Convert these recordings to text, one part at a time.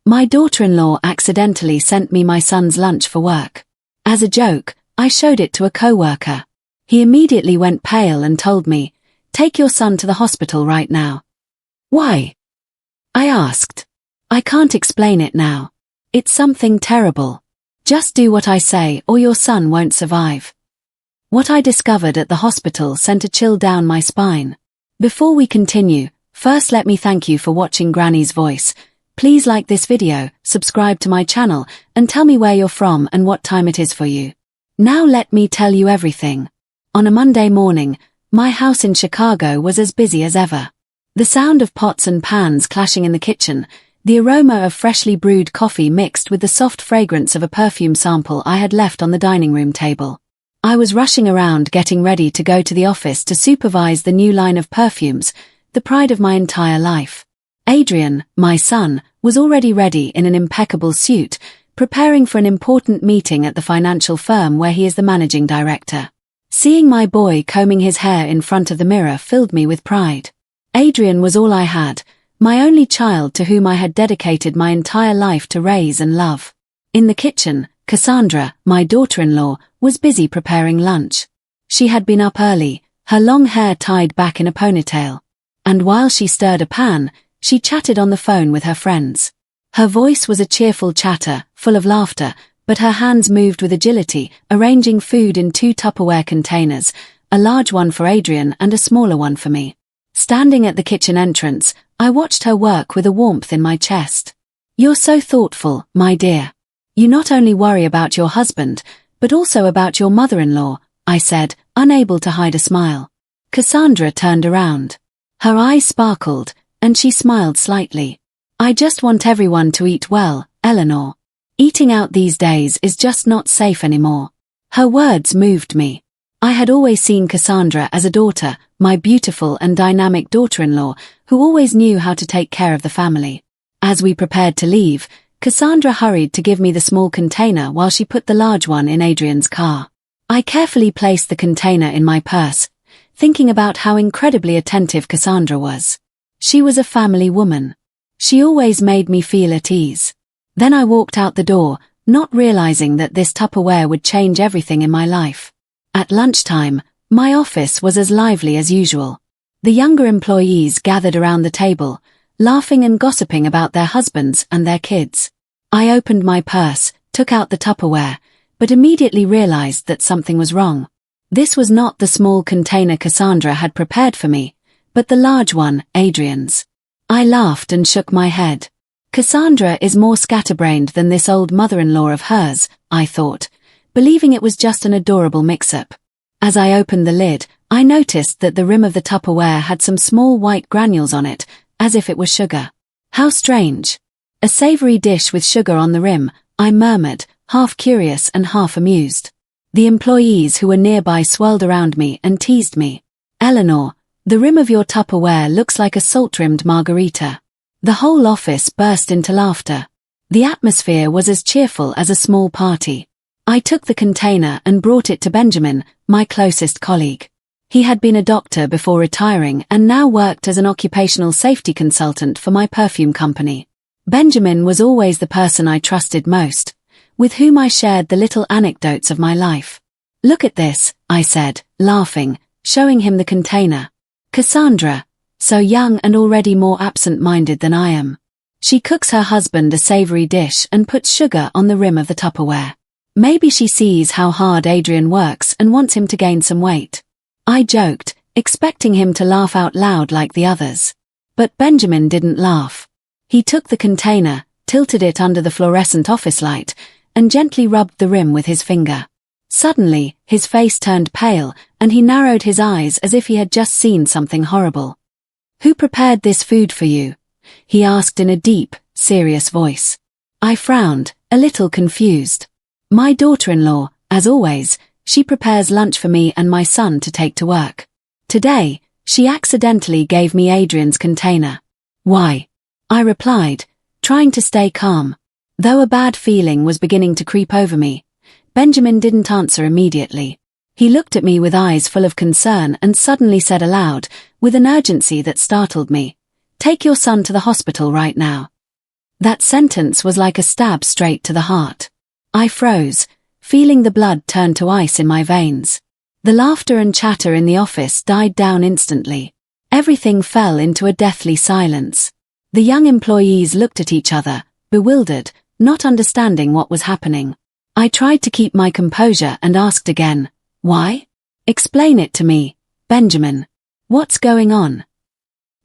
My daughter-in-law accidentally sent me my son's lunch for work. As a joke, I showed it to a co-worker. He immediately went pale and told me, "Take your son to the hospital right now." "Why?" I asked. "I can't explain it now. It's something terrible. Just do what I say or your son won't survive." What I discovered at the hospital sent a chill down my spine. Before we continue, first let me thank you for watching Granny's Voice. Please like this video, subscribe to my channel, and tell me where you're from and what time it is for you. Now let me tell you everything. On a Monday morning, my house in Chicago was as busy as ever. The sound of pots and pans clashing in the kitchen, the aroma of freshly brewed coffee mixed with the soft fragrance of a perfume sample I had left on the dining room table. I was rushing around getting ready to go to the office to supervise the new line of perfumes, the pride of my entire life. Adrian, my son, was already ready in an impeccable suit, preparing for an important meeting at the financial firm where he is the managing director. Seeing my boy combing his hair in front of the mirror filled me with pride. Adrian was all I had, my only child to whom I had dedicated my entire life to raise and love. In the kitchen, Cassandra, my daughter-in-law, was busy preparing lunch. She had been up early, her long hair tied back in a ponytail. And while she stirred a pan, she chatted on the phone with her friends. Her voice was a cheerful chatter, full of laughter, but her hands moved with agility, arranging food in 2 Tupperware containers, a large one for Adrian and a smaller one for me. Standing at the kitchen entrance, I watched her work with a warmth in my chest. "You're so thoughtful, my dear. You not only worry about your husband, but also about your mother-in-law," I said, unable to hide a smile. Cassandra turned around. Her eyes sparkled, and she smiled slightly. "I just want everyone to eat well, Eleanor. Eating out these days is just not safe anymore." Her words moved me. I had always seen Cassandra as a daughter, my beautiful and dynamic daughter-in-law, who always knew how to take care of the family. As we prepared to leave, Cassandra hurried to give me the small container while she put the large one in Adrian's car. I carefully placed the container in my purse, thinking about how incredibly attentive Cassandra was. She was a family woman. She always made me feel at ease. Then I walked out the door, not realizing that this Tupperware would change everything in my life. At lunchtime, my office was as lively as usual. The younger employees gathered around the table, laughing and gossiping about their husbands and their kids. I opened my purse, took out the Tupperware, but immediately realized that something was wrong. This was not the small container Cassandra had prepared for me, but the large one, Adrian's. I laughed and shook my head. Cassandra is more scatterbrained than this old mother-in-law of hers, I thought, believing it was just an adorable mix-up. As I opened the lid, I noticed that the rim of the Tupperware had some small white granules on it, as if it were sugar. How strange. "A savory dish with sugar on the rim," I murmured, half curious and half amused. The employees who were nearby swirled around me and teased me. "Eleanor, the rim of your Tupperware looks like a salt-rimmed margarita." The whole office burst into laughter. The atmosphere was as cheerful as a small party. I took the container and brought it to Benjamin, my closest colleague. He had been a doctor before retiring and now worked as an occupational safety consultant for my perfume company. Benjamin was always the person I trusted most, with whom I shared the little anecdotes of my life. "Look at this," I said, laughing, showing him the container. "Cassandra, so young and already more absent-minded than I am. She cooks her husband a savory dish and puts sugar on the rim of the Tupperware. Maybe she sees how hard Adrian works and wants him to gain some weight." I joked, expecting him to laugh out loud like the others. But Benjamin didn't laugh. He took the container, tilted it under the fluorescent office light, and gently rubbed the rim with his finger. Suddenly, his face turned pale, and he narrowed his eyes as if he had just seen something horrible. "Who prepared this food for you?" he asked in a deep, serious voice. I frowned, a little confused. "My daughter-in-law, as always. She prepares lunch for me and my son to take to work. Today, she accidentally gave me Adrian's container." "Why?" I replied, trying to stay calm. Though a bad feeling was beginning to creep over me, Benjamin didn't answer immediately. He looked at me with eyes full of concern and suddenly said aloud, with an urgency that startled me, "Take your son to the hospital right now." That sentence was like a stab straight to the heart. I froze, feeling the blood turn to ice in my veins. The laughter and chatter in the office died down instantly. Everything fell into a deathly silence. The young employees looked at each other, bewildered, not understanding what was happening. I tried to keep my composure and asked again, "Why? Explain it to me, Benjamin. What's going on?"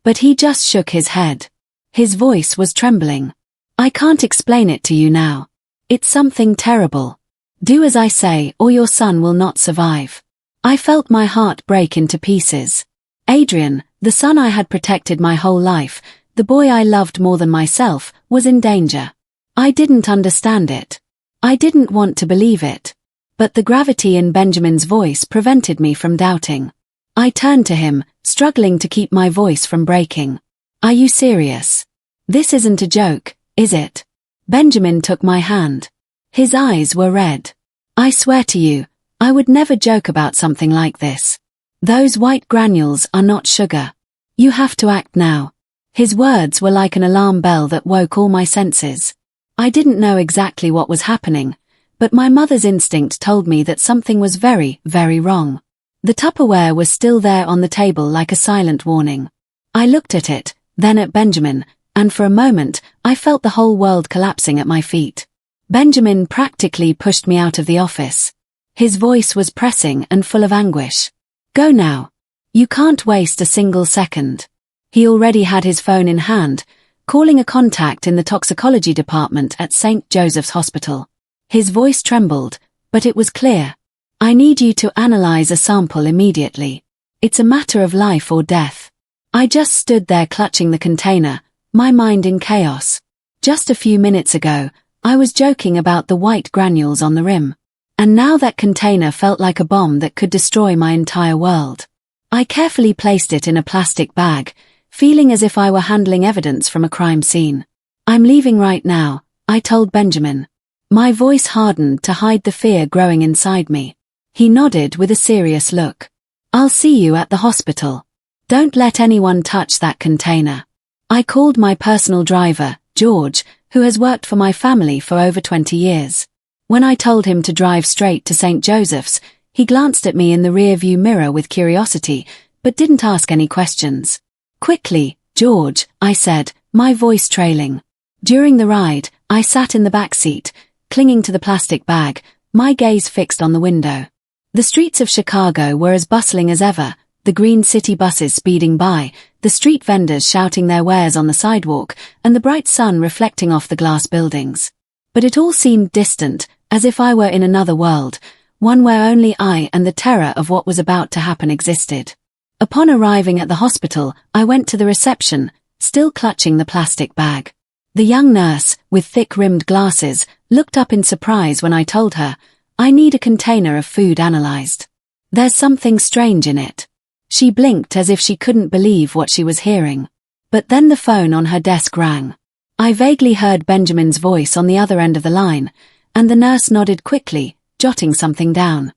But he just shook his head. His voice was trembling. "I can't explain it to you now. It's something terrible. Do as I say or your son will not survive." I felt my heart break into pieces. Adrian, the son I had protected my whole life, the boy I loved more than myself, was in danger. I didn't understand it. I didn't want to believe it. But the gravity in Benjamin's voice prevented me from doubting. I turned to him, struggling to keep my voice from breaking. "Are you serious? This isn't a joke, is it?" Benjamin took my hand. His eyes were red. "I swear to you, I would never joke about something like this. Those white granules are not sugar. You have to act now." His words were like an alarm bell that woke all my senses. I didn't know exactly what was happening, but my mother's instinct told me that something was very, very wrong. The Tupperware was still there on the table like a silent warning. I looked at it, then at Benjamin, and for a moment, I felt the whole world collapsing at my feet. Benjamin practically pushed me out of the office. His voice was pressing and full of anguish. "Go now. You can't waste a single second." He already had his phone in hand, calling a contact in the toxicology department at St. Joseph's Hospital. His voice trembled, but it was clear. "I need you to analyze a sample immediately. It's a matter of life or death." I just stood there clutching the container, my mind in chaos. Just a few minutes ago, I was joking about the white granules on the rim. And now that container felt like a bomb that could destroy my entire world. I carefully placed it in a plastic bag, feeling as if I were handling evidence from a crime scene. "I'm leaving right now," I told Benjamin. My voice hardened to hide the fear growing inside me. He nodded with a serious look. "I'll see you at the hospital. Don't let anyone touch that container." I called my personal driver, George, who has worked for my family for over 20 years. When I told him to drive straight to St. Joseph's, he glanced at me in the rear-view mirror with curiosity, but didn't ask any questions. "Quickly, George," I said, my voice trailing. During the ride, I sat in the back seat, clinging to the plastic bag, my gaze fixed on the window. The streets of Chicago were as bustling as ever, the green city buses speeding by, the street vendors shouting their wares on the sidewalk, and the bright sun reflecting off the glass buildings. But it all seemed distant, as if I were in another world, one where only I and the terror of what was about to happen existed. Upon arriving at the hospital, I went to the reception, still clutching the plastic bag. The young nurse, with thick-rimmed glasses, looked up in surprise when I told her, "I need a container of food analyzed. There's something strange in it." She blinked as if she couldn't believe what she was hearing. But then the phone on her desk rang. I vaguely heard Benjamin's voice on the other end of the line, and the nurse nodded quickly, jotting something down.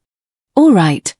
"All right,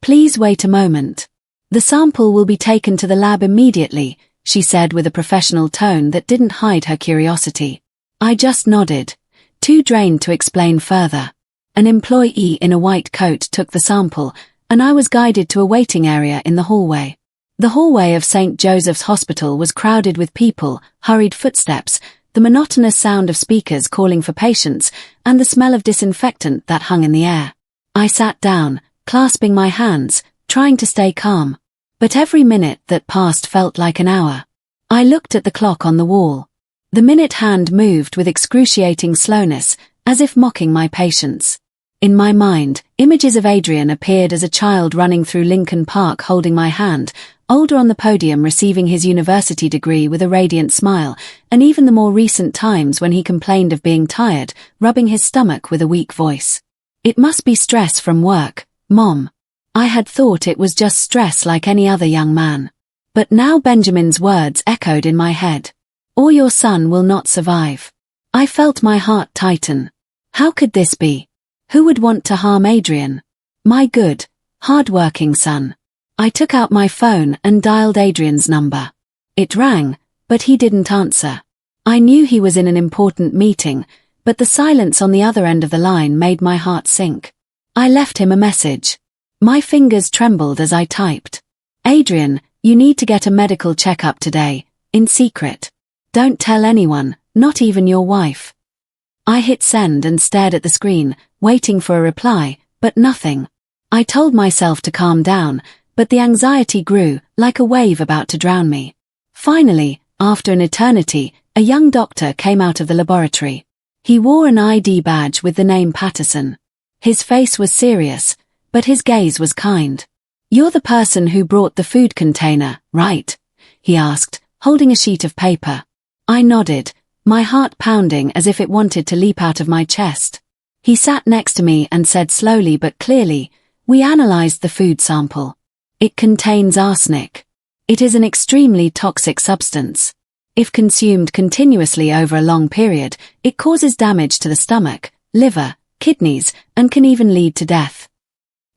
please wait a moment. The sample will be taken to the lab immediately," she said with a professional tone that didn't hide her curiosity. I just nodded, too drained to explain further. An employee in a white coat took the sample, and I was guided to a waiting area in the hallway. The hallway of St. Joseph's Hospital was crowded with people, hurried footsteps, the monotonous sound of speakers calling for patients, and the smell of disinfectant that hung in the air. I sat down, clasping my hands, trying to stay calm. But every minute that passed felt like an hour. I looked at the clock on the wall. The minute hand moved with excruciating slowness, as if mocking my patience. In my mind, images of Adrian appeared as a child running through Lincoln Park holding my hand, older on the podium receiving his university degree with a radiant smile, and even the more recent times when he complained of being tired, rubbing his stomach with a weak voice. "It must be stress from work, Mom." I had thought it was just stress like any other young man. But now Benjamin's words echoed in my head. "Or your son will not survive." I felt my heart tighten. How could this be? Who would want to harm Adrian? My good, hard-working son. I took out my phone and dialed Adrian's number. It rang, but he didn't answer. I knew he was in an important meeting, but the silence on the other end of the line made my heart sink. I left him a message. My fingers trembled as I typed. Adrian, you need to get a medical checkup today, in secret. Don't tell anyone, not even your wife. I hit send and stared at the screen, waiting for a reply, but nothing. I told myself to calm down, but the anxiety grew, like a wave about to drown me. Finally, after an eternity, a young doctor came out of the laboratory. He wore an ID badge with the name Patterson. His face was serious, but his gaze was kind. You're the person who brought the food container, right? He asked, holding a sheet of paper. I nodded, my heart pounding as if it wanted to leap out of my chest. He sat next to me and said slowly but clearly, we analyzed the food sample. It contains arsenic. It is an extremely toxic substance. If consumed continuously over a long period, it causes damage to the stomach, liver, kidneys, and can even lead to death.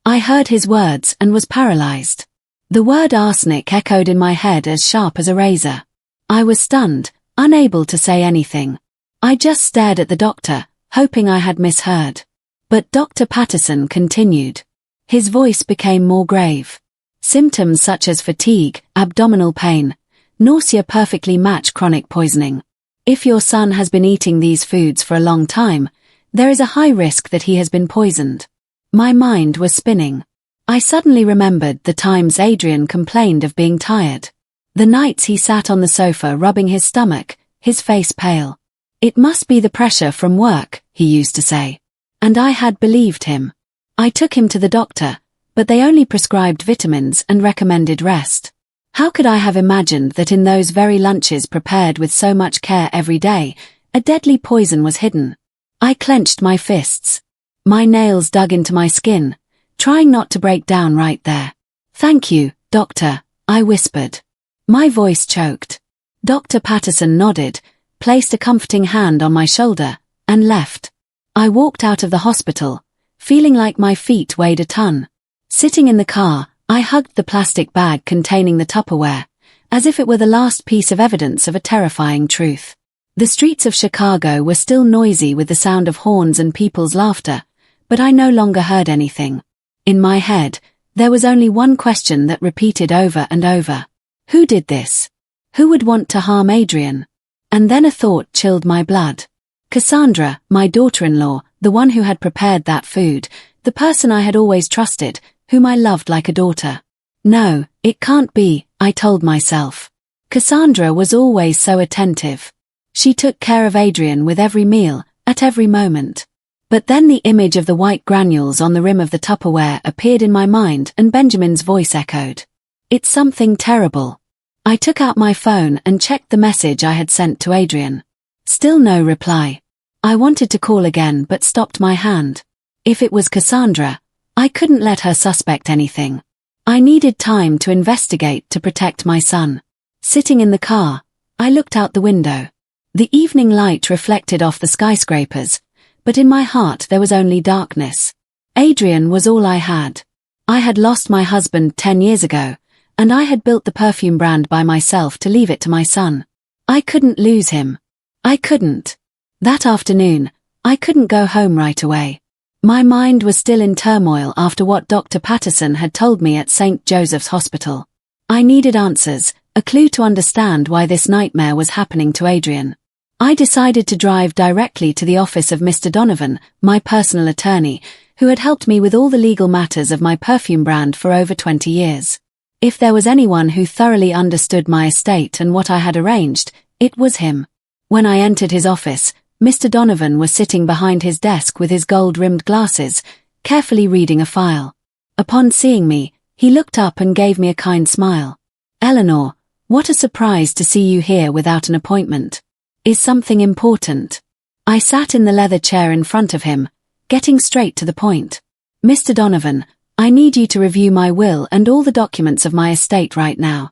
I heard his words and was paralyzed. The word arsenic echoed in my head as sharp as a razor. I was stunned, unable to say anything. I just stared at the doctor, hoping I had misheard. But Dr. Patterson continued. His voice became more grave. Symptoms such as fatigue, abdominal pain, nausea perfectly match chronic poisoning. If your son has been eating these foods for a long time, there is a high risk that he has been poisoned. My mind was spinning. I suddenly remembered the times Adrian complained of being tired. The nights he sat on the sofa rubbing his stomach, his face pale. It must be the pressure from work, he used to say. And I had believed him. I took him to the doctor, but they only prescribed vitamins and recommended rest. How could I have imagined that in those very lunches prepared with so much care every day, a deadly poison was hidden? I clenched my fists. My nails dug into my skin, trying not to break down right there. Thank you, doctor, I whispered. My voice choked. Dr. Patterson nodded, placed a comforting hand on my shoulder, and left. I walked out of the hospital, feeling like my feet weighed a ton. Sitting in the car, I hugged the plastic bag containing the Tupperware, as if it were the last piece of evidence of a terrifying truth. The streets of Chicago were still noisy with the sound of horns and people's laughter, but I no longer heard anything. In my head, there was only one question that repeated over and over. Who did this? Who would want to harm Adrian? And then a thought chilled my blood. Cassandra, my daughter-in-law, the one who had prepared that food, the person I had always trusted, whom I loved like a daughter. No, it can't be, I told myself. Cassandra was always so attentive. She took care of Adrian with every meal, at every moment. But then the image of the white granules on the rim of the Tupperware appeared in my mind and Benjamin's voice echoed. It's something terrible. I took out my phone and checked the message I had sent to Adrian. Still no reply. I wanted to call again but stopped my hand. If it was Cassandra, I couldn't let her suspect anything. I needed time to investigate to protect my son. Sitting in the car, I looked out the window. The evening light reflected off the skyscrapers, but in my heart there was only darkness. Adrian was all I had. I had lost my husband 10 years ago, and I had built the perfume brand by myself to leave it to my son. I couldn't lose him. I couldn't. That afternoon, I couldn't go home right away. My mind was still in turmoil after what Dr. Patterson had told me at St. Joseph's Hospital. I needed answers, a clue to understand why this nightmare was happening to Adrian. I decided to drive directly to the office of Mr. Donovan, my personal attorney, who had helped me with all the legal matters of my perfume brand for over 20 years. If there was anyone who thoroughly understood my estate and what I had arranged, it was him. When I entered his office, Mr. Donovan was sitting behind his desk with his gold-rimmed glasses, carefully reading a file. Upon seeing me, he looked up and gave me a kind smile. Eleanor, what a surprise to see you here without an appointment. Is something important? I sat in the leather chair in front of him, getting straight to the point. Mr. Donovan, I need you to review my will and all the documents of my estate right now.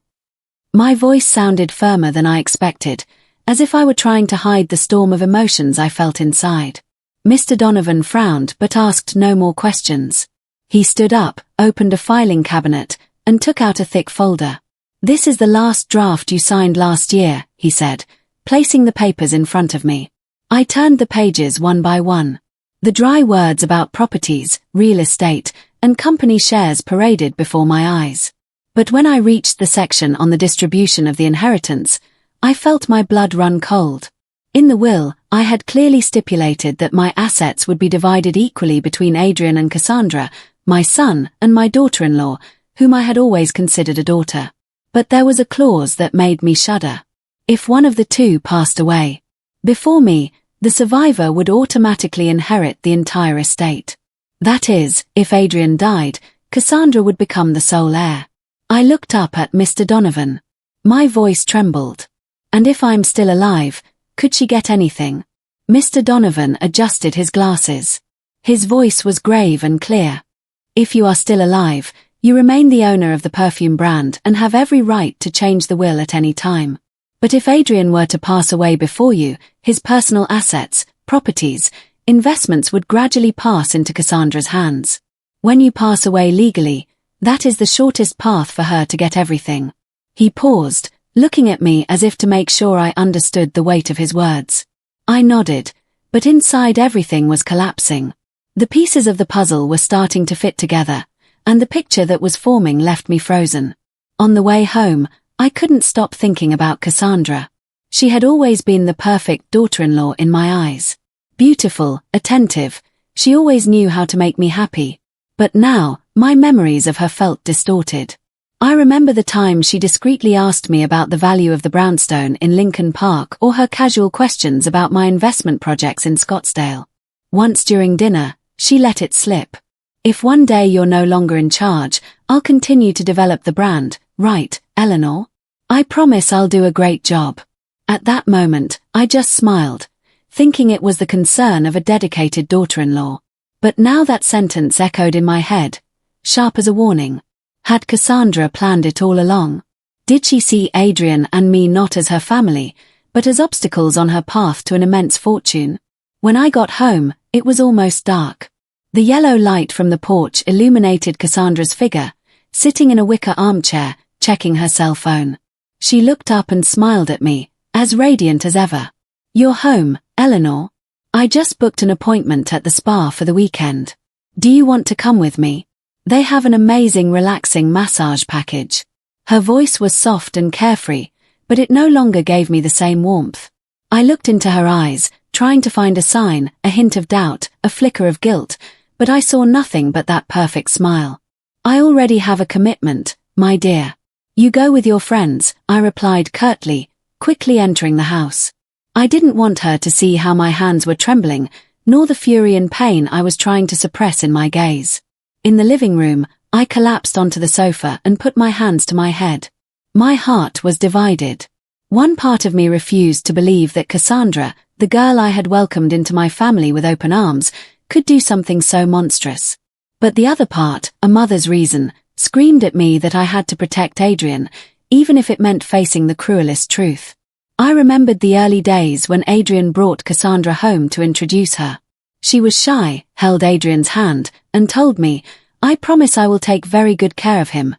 My voice sounded firmer than I expected, as if I were trying to hide the storm of emotions I felt inside. Mr. Donovan frowned but asked no more questions. He stood up, opened a filing cabinet, and took out a thick folder. This is the last draft you signed last year, he said, placing the papers in front of me. I turned the pages one by one. The dry words about properties, real estate, and company shares paraded before my eyes. But when I reached the section on the distribution of the inheritance, I felt my blood run cold. In the will, I had clearly stipulated that my assets would be divided equally between Adrian and Cassandra, my son and my daughter-in-law, whom I had always considered a daughter. But there was a clause that made me shudder. If one of the two passed away before me, the survivor would automatically inherit the entire estate. That is, if Adrian died, Cassandra would become the sole heir. I looked up at Mr. Donovan. My voice trembled. And if I'm still alive, could she get anything? Mr. Donovan adjusted his glasses. His voice was grave and clear. If you are still alive, you remain the owner of the perfume brand and have every right to change the will at any time. But if Adrian were to pass away before you, his personal assets, properties, investments would gradually pass into Cassandra's hands. When you pass away legally, that is the shortest path for her to get everything. He paused, looking at me as if to make sure I understood the weight of his words. I nodded, but inside everything was collapsing. The pieces of the puzzle were starting to fit together, and the picture that was forming left me frozen. On the way home, I couldn't stop thinking about Cassandra. She had always been the perfect daughter-in-law in my eyes. Beautiful, attentive, she always knew how to make me happy. But now, my memories of her felt distorted. I remember the time she discreetly asked me about the value of the brownstone in Lincoln Park or her casual questions about my investment projects in Scottsdale. Once during dinner, she let it slip. If one day you're no longer in charge, I'll continue to develop the brand, right, Eleanor? I promise I'll do a great job. At that moment, I just smiled, thinking it was the concern of a dedicated daughter-in-law. But now that sentence echoed in my head, sharp as a warning. Had Cassandra planned it all along? Did she see Adrian and me not as her family, but as obstacles on her path to an immense fortune? When I got home, it was almost dark. The yellow light from the porch illuminated Cassandra's figure, sitting in a wicker armchair, checking her cell phone. She looked up and smiled at me, as radiant as ever. "You're home, Eleanor. I just booked an appointment at the spa for the weekend. Do you want to come with me? They have an amazing relaxing massage package." Her voice was soft and carefree, but it no longer gave me the same warmth. I looked into her eyes, trying to find a sign, a hint of doubt, a flicker of guilt, but I saw nothing but that perfect smile. "I already have a commitment, my dear. You go with your friends," I replied curtly, quickly entering the house. I didn't want her to see how my hands were trembling, nor the fury and pain I was trying to suppress in my gaze. In the living room, I collapsed onto the sofa and put my hands to my head. My heart was divided. One part of me refused to believe that Cassandra, the girl I had welcomed into my family with open arms, could do something so monstrous. But the other part, a mother's reason, screamed at me that I had to protect Adrian, even if it meant facing the cruelest truth. I remembered the early days when Adrian brought Cassandra home to introduce her. She was shy, held Adrian's hand, and told me, "I promise I will take very good care of him."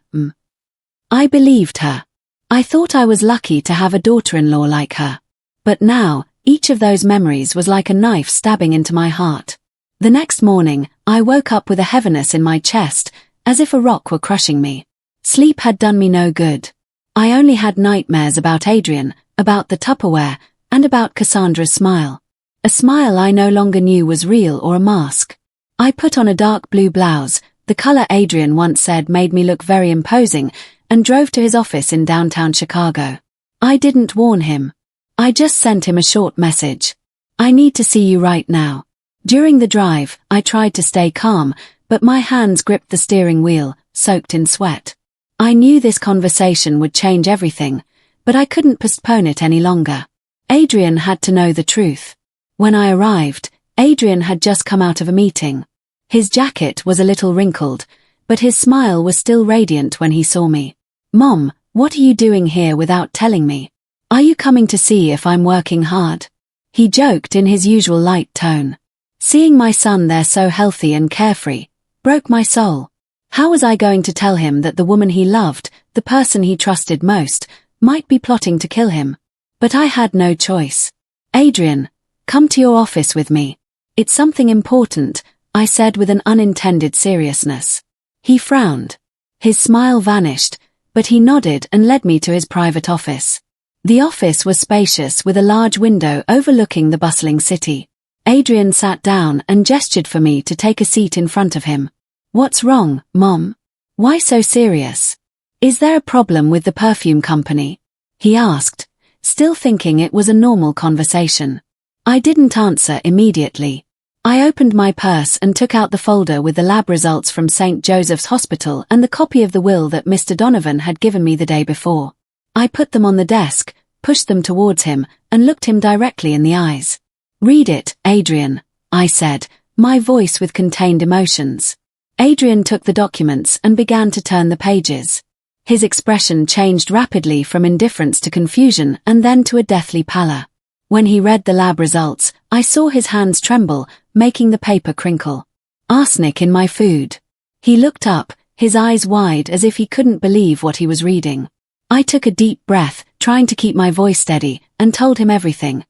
I believed her. I thought I was lucky to have a daughter-in-law like her. But now, each of those memories was like a knife stabbing into my heart. The next morning, I woke up with a heaviness in my chest, as if a rock were crushing me. Sleep had done me no good. I only had nightmares about Adrian, about the Tupperware, and about Cassandra's smile. A smile I no longer knew was real or a mask. I put on a dark blue blouse, the color Adrian once said made me look very imposing, and drove to his office in downtown Chicago. I didn't warn him. I just sent him a short message. "I need to see you right now." During the drive, I tried to stay calm, but my hands gripped the steering wheel, soaked in sweat. I knew this conversation would change everything, but I couldn't postpone it any longer. Adrian had to know the truth. When I arrived, Adrian had just come out of a meeting. His jacket was a little wrinkled, but his smile was still radiant when he saw me. "Mom, what are you doing here without telling me? Are you coming to see if I'm working hard?" He joked in his usual light tone. Seeing my son there so healthy and carefree broke my soul. How was I going to tell him that the woman he loved, the person he trusted most, might be plotting to kill him? But I had no choice. Adrian, come to your office with me. It's something important, I said with an unintended seriousness. He frowned. His smile vanished, but he nodded and led me to his private office. The office was spacious with a large window overlooking the bustling city. Adrian sat down and gestured for me to take a seat in front of him. What's wrong, Mom? Why so serious? Is there a problem with the perfume company? He asked, still thinking it was a normal conversation. I didn't answer immediately. I opened my purse and took out the folder with the lab results from St. Joseph's Hospital and the copy of the will that Mr. Donovan had given me the day before. I put them on the desk, pushed them towards him, and looked him directly in the eyes. Read it, Adrian, I said, my voice with contained emotions. Adrian took the documents and began to turn the pages. His expression changed rapidly from indifference to confusion and then to a deathly pallor. When he read the lab results, I saw his hands tremble, making the paper crinkle. Arsenic in my food. He looked up, his eyes wide as if he couldn't believe what he was reading. I took a deep breath, trying to keep my voice steady, and told him everything.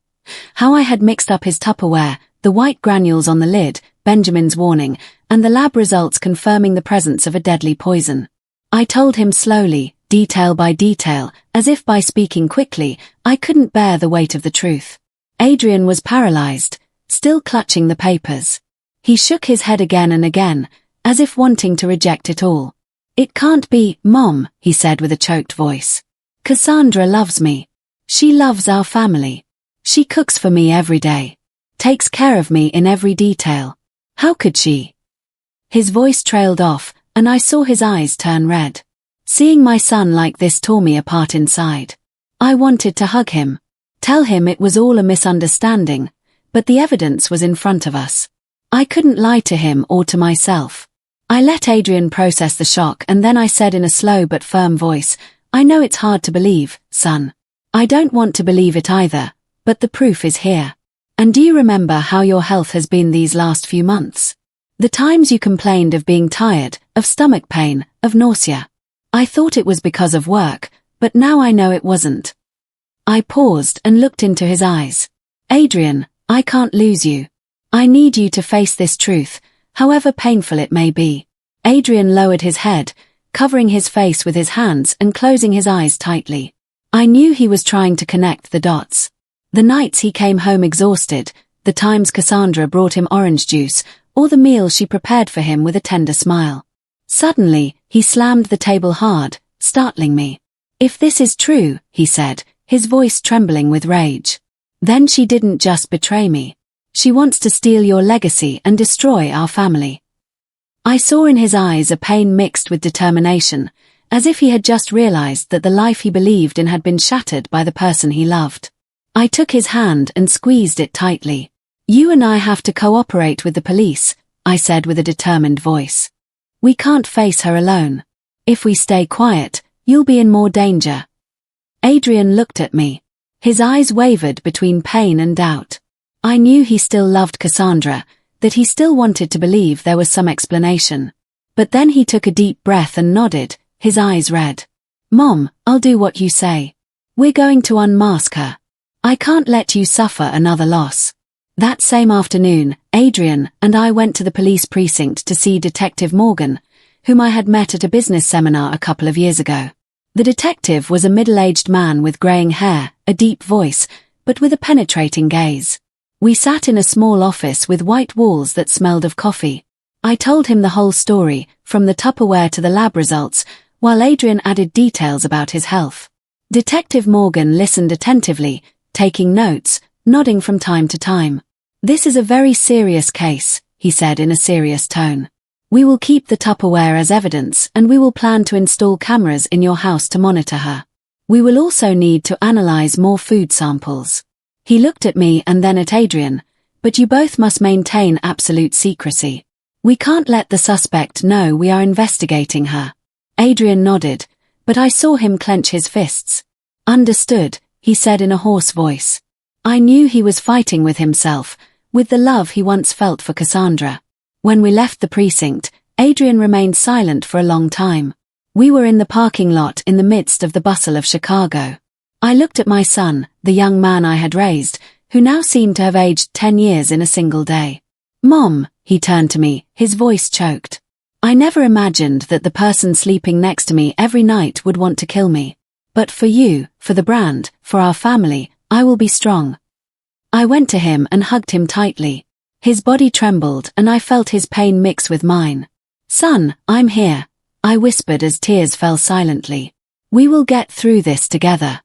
How I had mixed up his Tupperware, the white granules on the lid, Benjamin's warning, and the lab results confirming the presence of a deadly poison. I told him slowly, detail by detail, as if by speaking quickly, I couldn't bear the weight of the truth. Adrian was paralyzed, still clutching the papers. He shook his head again and again, as if wanting to reject it all. It can't be, Mom, he said with a choked voice. Cassandra loves me. She loves our family. She cooks for me every day. Takes care of me in every detail. How could she? His voice trailed off, and I saw his eyes turn red. Seeing my son like this tore me apart inside. I wanted to hug him. Tell him it was all a misunderstanding, but the evidence was in front of us. I couldn't lie to him or to myself. I let Adrian process the shock and then I said in a slow but firm voice, I know it's hard to believe, son. I don't want to believe it either, but the proof is here. And do you remember how your health has been these last few months? The times you complained of being tired, of stomach pain, of nausea. I thought it was because of work, but now I know it wasn't. I paused and looked into his eyes. Adrian, I can't lose you. I need you to face this truth, however painful it may be. Adrian lowered his head, covering his face with his hands and closing his eyes tightly. I knew he was trying to connect the dots. The nights he came home exhausted, the times Cassandra brought him orange juice, or the meal she prepared for him with a tender smile. Suddenly, he slammed the table hard, startling me. If this is true, he said, his voice trembling with rage. Then she didn't just betray me. She wants to steal your legacy and destroy our family. I saw in his eyes a pain mixed with determination, as if he had just realized that the life he believed in had been shattered by the person he loved. I took his hand and squeezed it tightly. You and I have to cooperate with the police, I said with a determined voice. We can't face her alone. If we stay quiet, you'll be in more danger. Adrian looked at me. His eyes wavered between pain and doubt. I knew he still loved Cassandra, that he still wanted to believe there was some explanation. But then he took a deep breath and nodded, his eyes red. Mom, I'll do what you say. We're going to unmask her. I can't let you suffer another loss. That same afternoon, Adrian and I went to the police precinct to see Detective Morgan, whom I had met at a business seminar a couple of years ago. The detective was a middle-aged man with graying hair, a deep voice, but with a penetrating gaze. We sat in a small office with white walls that smelled of coffee. I told him the whole story, from the Tupperware to the lab results, while Adrian added details about his health. Detective Morgan listened attentively, taking notes, nodding from time to time. This is a very serious case, he said in a serious tone. We will keep the Tupperware as evidence and we will plan to install cameras in your house to monitor her. We will also need to analyze more food samples. He looked at me and then at Adrian, but you both must maintain absolute secrecy. We can't let the suspect know we are investigating her. Adrian nodded, but I saw him clench his fists. Understood, he said in a hoarse voice. I knew he was fighting with himself, with the love he once felt for Cassandra. When we left the precinct, Adrian remained silent for a long time. We were in the parking lot in the midst of the bustle of Chicago. I looked at my son, the young man I had raised, who now seemed to have aged 10 years in a single day. Mom, he turned to me, his voice choked. I never imagined that the person sleeping next to me every night would want to kill me. But for you, for the brand, for our family, I will be strong. I went to him and hugged him tightly. His body trembled and I felt his pain mix with mine. Son, I'm here, I whispered as tears fell silently. We will get through this together.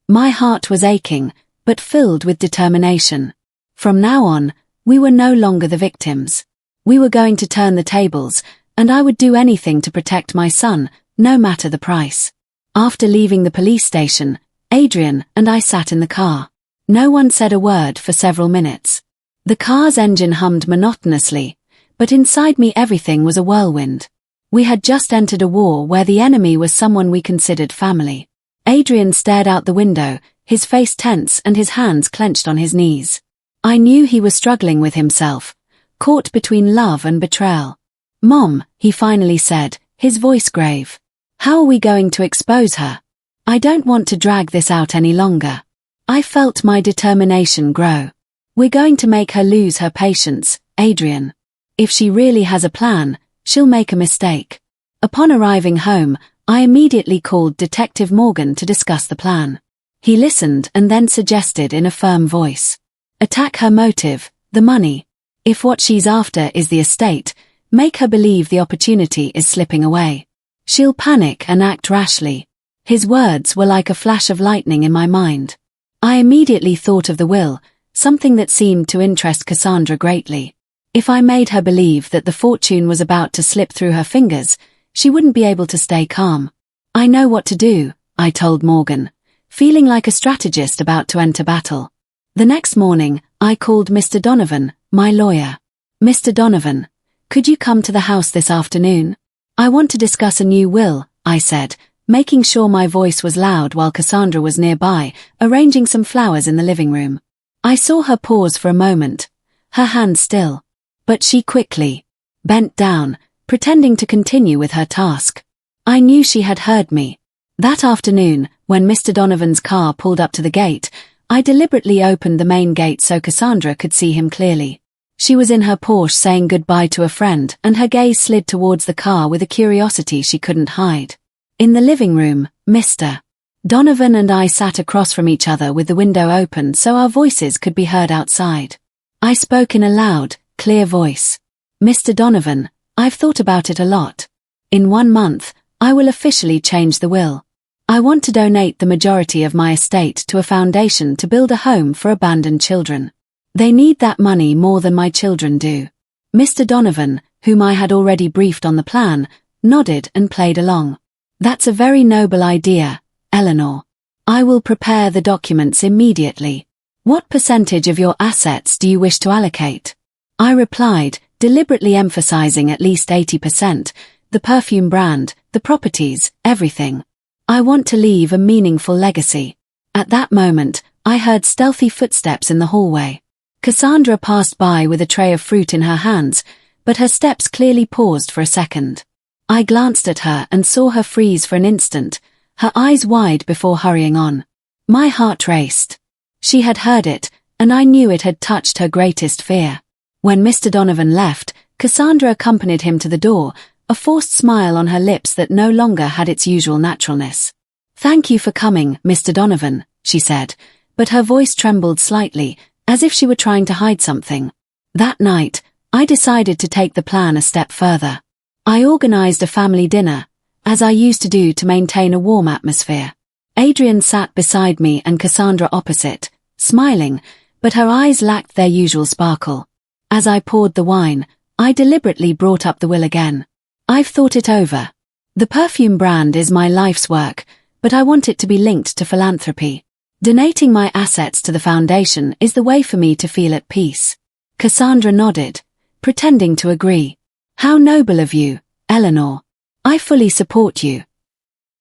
My heart was aching, but filled with determination. From now on, we were no longer the victims. We were going to turn the tables, and I would do anything to protect my son, no matter the price. After leaving the police station, Adrian and I sat in the car. No one said a word for several minutes. The car's engine hummed monotonously, but inside me everything was a whirlwind. We had just entered a war where the enemy was someone we considered family. Adrian stared out the window, his face tense and his hands clenched on his knees. I knew he was struggling with himself, caught between love and betrayal. Mom, he finally said, his voice grave. How are we going to expose her? I don't want to drag this out any longer. I felt my determination grow. We're going to make her lose her patience, Adrian. If she really has a plan, she'll make a mistake. Upon arriving home, I immediately called Detective Morgan to discuss the plan. He listened and then suggested in a firm voice. Attack her motive, the money. If what she's after is the estate, make her believe the opportunity is slipping away. She'll panic and act rashly. His words were like a flash of lightning in my mind. I immediately thought of the will, something that seemed to interest Cassandra greatly. If I made her believe that the fortune was about to slip through her fingers, she wouldn't be able to stay calm. I know what to do, I told Morgan, feeling like a strategist about to enter battle. The next morning, I called Mr. Donovan, my lawyer. Mr. Donovan, could you come to the house this afternoon? I want to discuss a new will, I said, making sure my voice was loud while Cassandra was nearby, arranging some flowers in the living room. I saw her pause for a moment, her hand still. But she quickly bent down, pretending to continue with her task. I knew she had heard me. That afternoon, when Mr. Donovan's car pulled up to the gate, I deliberately opened the main gate so Cassandra could see him clearly. She was in her Porsche saying goodbye to a friend and her gaze slid towards the car with a curiosity she couldn't hide. In the living room, Mr. Donovan and I sat across from each other with the window open so our voices could be heard outside. I spoke in a loud, clear voice. Mr. Donovan, I've thought about it a lot. In 1 month, I will officially change the will. I want to donate the majority of my estate to a foundation to build a home for abandoned children. They need that money more than my children do. Mr. Donovan, whom I had already briefed on the plan, nodded and played along. That's a very noble idea, Eleanor. I will prepare the documents immediately. What percentage of your assets do you wish to allocate? I replied, deliberately emphasizing at least 80%, the perfume brand, the properties, everything. I want to leave a meaningful legacy. At that moment, I heard stealthy footsteps in the hallway. Cassandra passed by with a tray of fruit in her hands, but her steps clearly paused for a second. I glanced at her and saw her freeze for an instant, her eyes wide before hurrying on. My heart raced. She had heard it, and I knew it had touched her greatest fear. When Mr. Donovan left, Cassandra accompanied him to the door, a forced smile on her lips that no longer had its usual naturalness. Thank you for coming, Mr. Donovan, she said, but her voice trembled slightly, as if she were trying to hide something. That night, I decided to take the plan a step further. I organized a family dinner, as I used to do to maintain a warm atmosphere. Adrian sat beside me and Cassandra opposite, smiling, but her eyes lacked their usual sparkle. As I poured the wine, I deliberately brought up the will again. I've thought it over. The perfume brand is my life's work, but I want it to be linked to philanthropy. Donating my assets to the foundation is the way for me to feel at peace. Cassandra nodded, pretending to agree. How noble of you, Eleanor. I fully support you.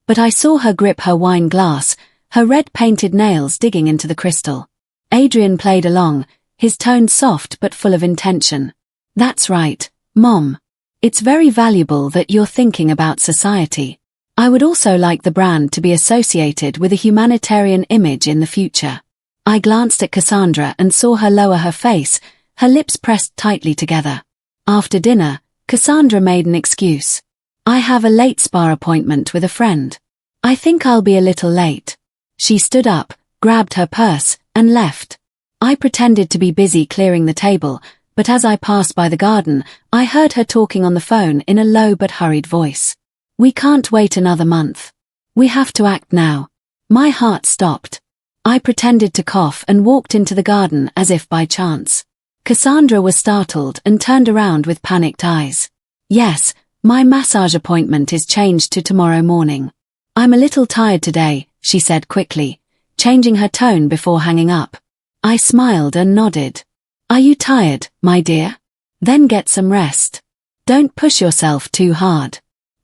But I saw her grip her wine glass, her red-painted nails digging into the crystal. Adrian played along, his tone soft but full of intention. That's right, Mom. It's very valuable that you're thinking about society. I would also like the brand to be associated with a humanitarian image in the future. I glanced at Cassandra and saw her lower her face, her lips pressed tightly together. After dinner, Cassandra made an excuse. I have a late spa appointment with a friend. I think I'll be a little late. She stood up, grabbed her purse, and left. I pretended to be busy clearing the table, but as I passed by the garden, I heard her talking on the phone in a low but hurried voice. We can't wait another month. We have to act now. My heart stopped. I pretended to cough and walked into the garden as if by chance. Cassandra was startled and turned around with panicked eyes. Yes, my massage appointment is changed to tomorrow morning. I'm a little tired today, she said quickly, changing her tone before hanging up. I smiled and nodded. Are you tired, my dear? Then get some rest. Don't push yourself too hard.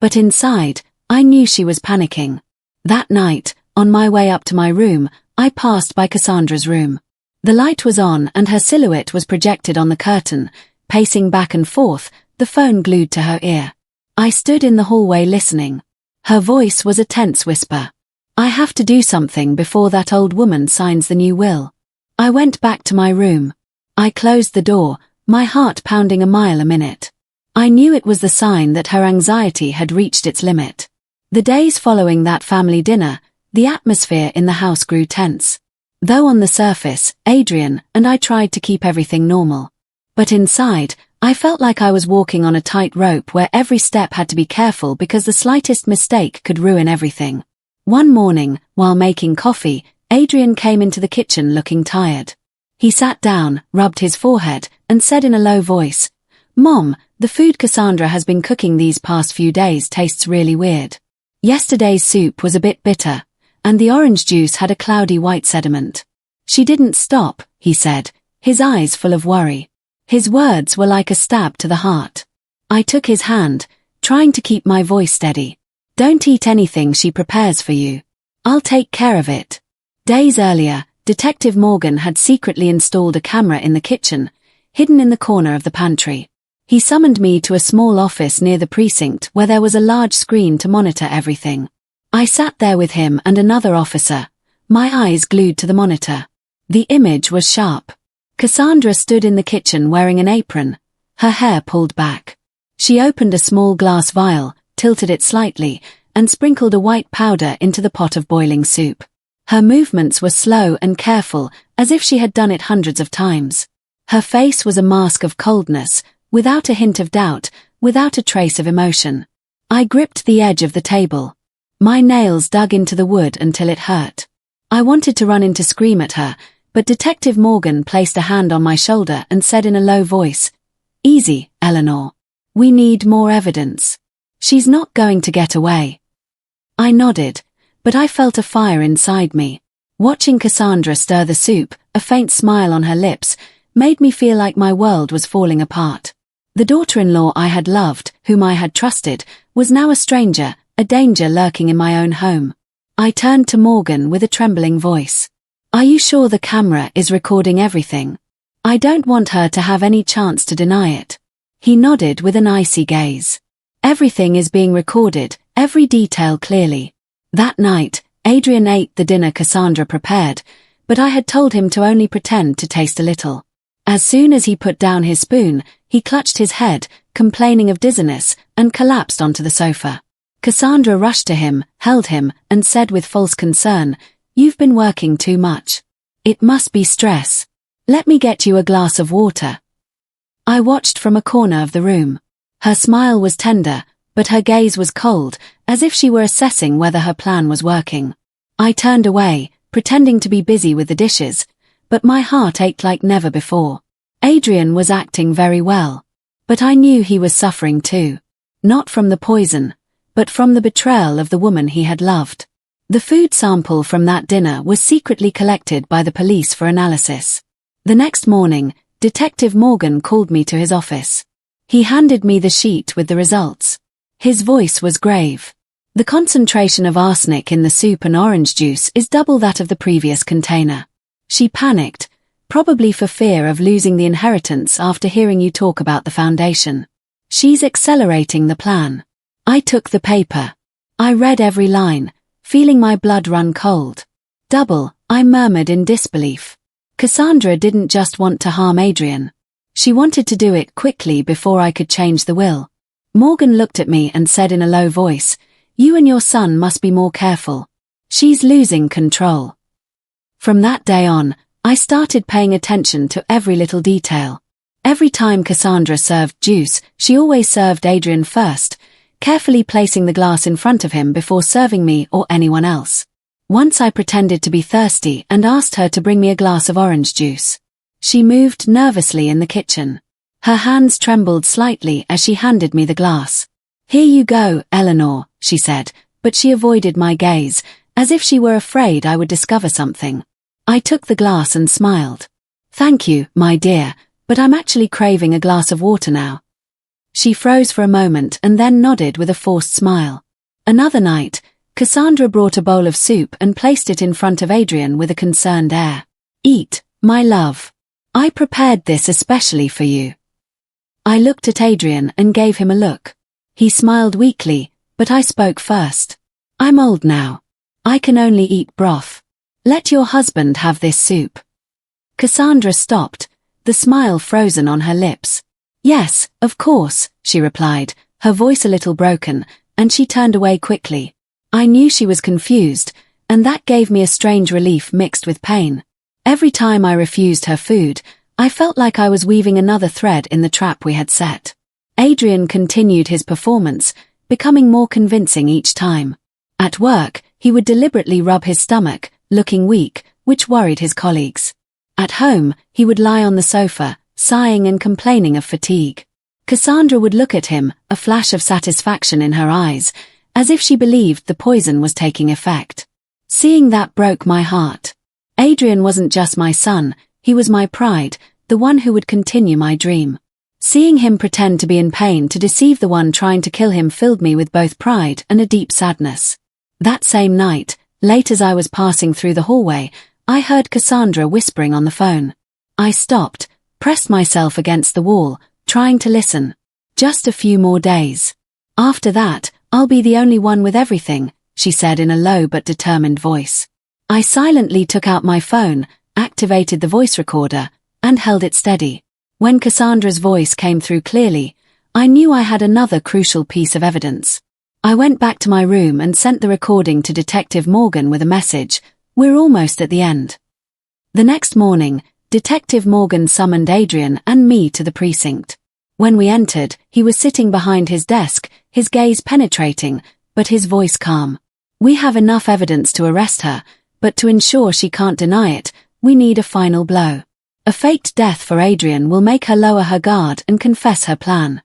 But inside, I knew she was panicking. That night, on my way up to my room, I passed by Cassandra's room. The light was on and her silhouette was projected on the curtain, pacing back and forth, the phone glued to her ear. I stood in the hallway listening. Her voice was a tense whisper. I have to do something before that old woman signs the new will. I went back to my room. I closed the door, my heart pounding a mile a minute. I knew it was the sign that her anxiety had reached its limit. The days following that family dinner, the atmosphere in the house grew tense. Though on the surface, Adrian and I tried to keep everything normal. But inside, I felt like I was walking on a tight rope where every step had to be careful because the slightest mistake could ruin everything. One morning, while making coffee, Adrian came into the kitchen looking tired. He sat down, rubbed his forehead, and said in a low voice, Mom, the food Cassandra has been cooking these past few days tastes really weird. Yesterday's soup was a bit bitter, and the orange juice had a cloudy white sediment. She didn't stop, he said, his eyes full of worry. His words were like a stab to the heart. I took his hand, trying to keep my voice steady. Don't eat anything she prepares for you. I'll take care of it. Days earlier, Detective Morgan had secretly installed a camera in the kitchen, hidden in the corner of the pantry. He summoned me to a small office near the precinct where there was a large screen to monitor everything. I sat there with him and another officer, my eyes glued to the monitor. The image was sharp. Cassandra stood in the kitchen wearing an apron, her hair pulled back. She opened a small glass vial, tilted it slightly, and sprinkled a white powder into the pot of boiling soup. Her movements were slow and careful, as if she had done it hundreds of times. Her face was a mask of coldness, without a hint of doubt, without a trace of emotion. I gripped the edge of the table. My nails dug into the wood until it hurt. I wanted to run in to scream at her, but Detective Morgan placed a hand on my shoulder and said in a low voice, Easy, Eleanor. We need more evidence. She's not going to get away. I nodded, but I felt a fire inside me. Watching Cassandra stir the soup, a faint smile on her lips, made me feel like my world was falling apart. The daughter-in-law I had loved, whom I had trusted, was now a stranger, a danger lurking in my own home. I turned to Morgan with a trembling voice. Are you sure the camera is recording everything? I don't want her to have any chance to deny it. He nodded with an icy gaze. Everything is being recorded, every detail clearly. That night, Adrian ate the dinner Cassandra prepared, but I had told him to only pretend to taste a little. As soon as he put down his spoon, he clutched his head, complaining of dizziness, and collapsed onto the sofa. Cassandra rushed to him, held him, and said with false concern, You've been working too much. It must be stress. Let me get you a glass of water. I watched from a corner of the room. Her smile was tender, but her gaze was cold, as if she were assessing whether her plan was working. I turned away, pretending to be busy with the dishes, but my heart ached like never before. Adrian was acting very well. But I knew he was suffering too. Not from the poison, but from the betrayal of the woman he had loved. The food sample from that dinner was secretly collected by the police for analysis. The next morning, Detective Morgan called me to his office. He handed me the sheet with the results. His voice was grave. The concentration of arsenic in the soup and orange juice is double that of the previous container. She panicked, probably for fear of losing the inheritance after hearing you talk about the foundation. She's accelerating the plan. I took the paper. I read every line, feeling my blood run cold. Double, I murmured in disbelief. Cassandra didn't just want to harm Adrian. She wanted to do it quickly before I could change the will. Morgan looked at me and said in a low voice, "You and your son must be more careful. She's losing control." From that day on, I started paying attention to every little detail. Every time Cassandra served juice, she always served Adrian first, carefully placing the glass in front of him before serving me or anyone else. Once I pretended to be thirsty and asked her to bring me a glass of orange juice. She moved nervously in the kitchen. Her hands trembled slightly as she handed me the glass. "Here you go, Eleanor," she said, but she avoided my gaze, as if she were afraid I would discover something. I took the glass and smiled. "Thank you, my dear, but I'm actually craving a glass of water now." She froze for a moment and then nodded with a forced smile. Another night, Cassandra brought a bowl of soup and placed it in front of Adrian with a concerned air. "Eat, my love. I prepared this especially for you." I looked at Adrian and gave him a look. He smiled weakly, but I spoke first. "I'm old now. I can only eat broth. Let your husband have this soup." Cassandra stopped, the smile frozen on her lips. "Yes, of course," she replied, her voice a little broken, and she turned away quickly. I knew she was confused, and that gave me a strange relief mixed with pain. Every time I refused her food, I felt like I was weaving another thread in the trap we had set. Adrian continued his performance, becoming more convincing each time. At work, he would deliberately rub his stomach, looking weak, which worried his colleagues. At home, he would lie on the sofa, sighing and complaining of fatigue. Cassandra would look at him, a flash of satisfaction in her eyes, as if she believed the poison was taking effect. Seeing that broke my heart. Adrian wasn't just my son, he was my pride, the one who would continue my dream. Seeing him pretend to be in pain to deceive the one trying to kill him filled me with both pride and a deep sadness. That same night, late as I was passing through the hallway, I heard Cassandra whispering on the phone. I stopped, pressed myself against the wall, trying to listen. "Just a few more days. After that, I'll be the only one with everything," she said in a low but determined voice. I silently took out my phone, activated the voice recorder, and held it steady. When Cassandra's voice came through clearly, I knew I had another crucial piece of evidence. I went back to my room and sent the recording to Detective Morgan with a message, "We're almost at the end." The next morning, Detective Morgan summoned Adrian and me to the precinct. When we entered, he was sitting behind his desk, his gaze penetrating, but his voice calm. "We have enough evidence to arrest her, but to ensure she can't deny it, we need a final blow. A faked death for Adrian will make her lower her guard and confess her plan."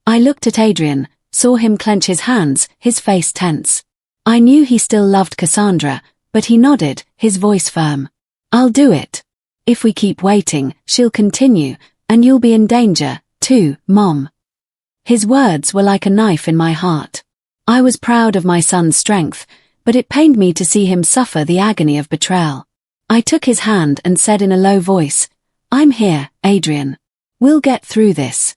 I looked at Adrian, saw him clench his hands, his face tense. I knew he still loved Cassandra, but he nodded, his voice firm. "I'll do it. If we keep waiting, she'll continue, and you'll be in danger, too, Mom." His words were like a knife in my heart. I was proud of my son's strength, but it pained me to see him suffer the agony of betrayal. I took his hand and said in a low voice, "I'm here, Adrian. We'll get through this."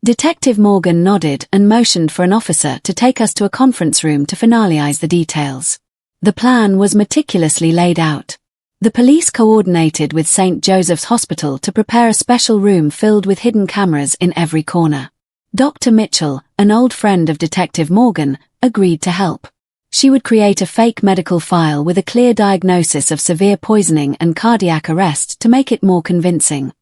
Detective Morgan nodded and motioned for an officer to take us to a conference room to finalize the details. The plan was meticulously laid out. The police coordinated with St. Joseph's Hospital to prepare a special room filled with hidden cameras in every corner. Dr. Mitchell, an old friend of Detective Morgan, agreed to help. She would create a fake medical file with a clear diagnosis of severe poisoning and cardiac arrest to make it more convincing.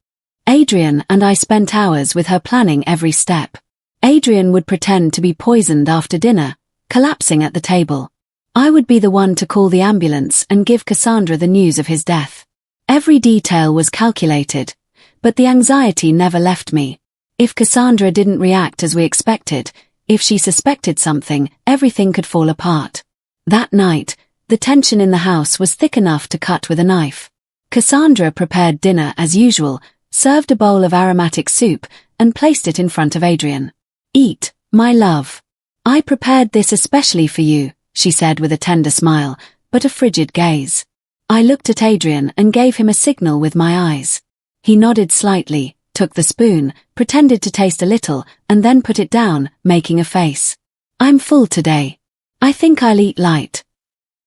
Adrian and I spent hours with her planning every step. Adrian would pretend to be poisoned after dinner, collapsing at the table. I would be the one to call the ambulance and give Cassandra the news of his death. Every detail was calculated, but the anxiety never left me. If Cassandra didn't react as we expected, if she suspected something, everything could fall apart. That night, the tension in the house was thick enough to cut with a knife. Cassandra prepared dinner as usual, served a bowl of aromatic soup, and placed it in front of Adrian. "Eat, my love. I prepared this especially for you," she said with a tender smile, but a frigid gaze. I looked at Adrian and gave him a signal with my eyes. He nodded slightly, took the spoon, pretended to taste a little, and then put it down, making a face. "I'm full today. I think I'll eat light.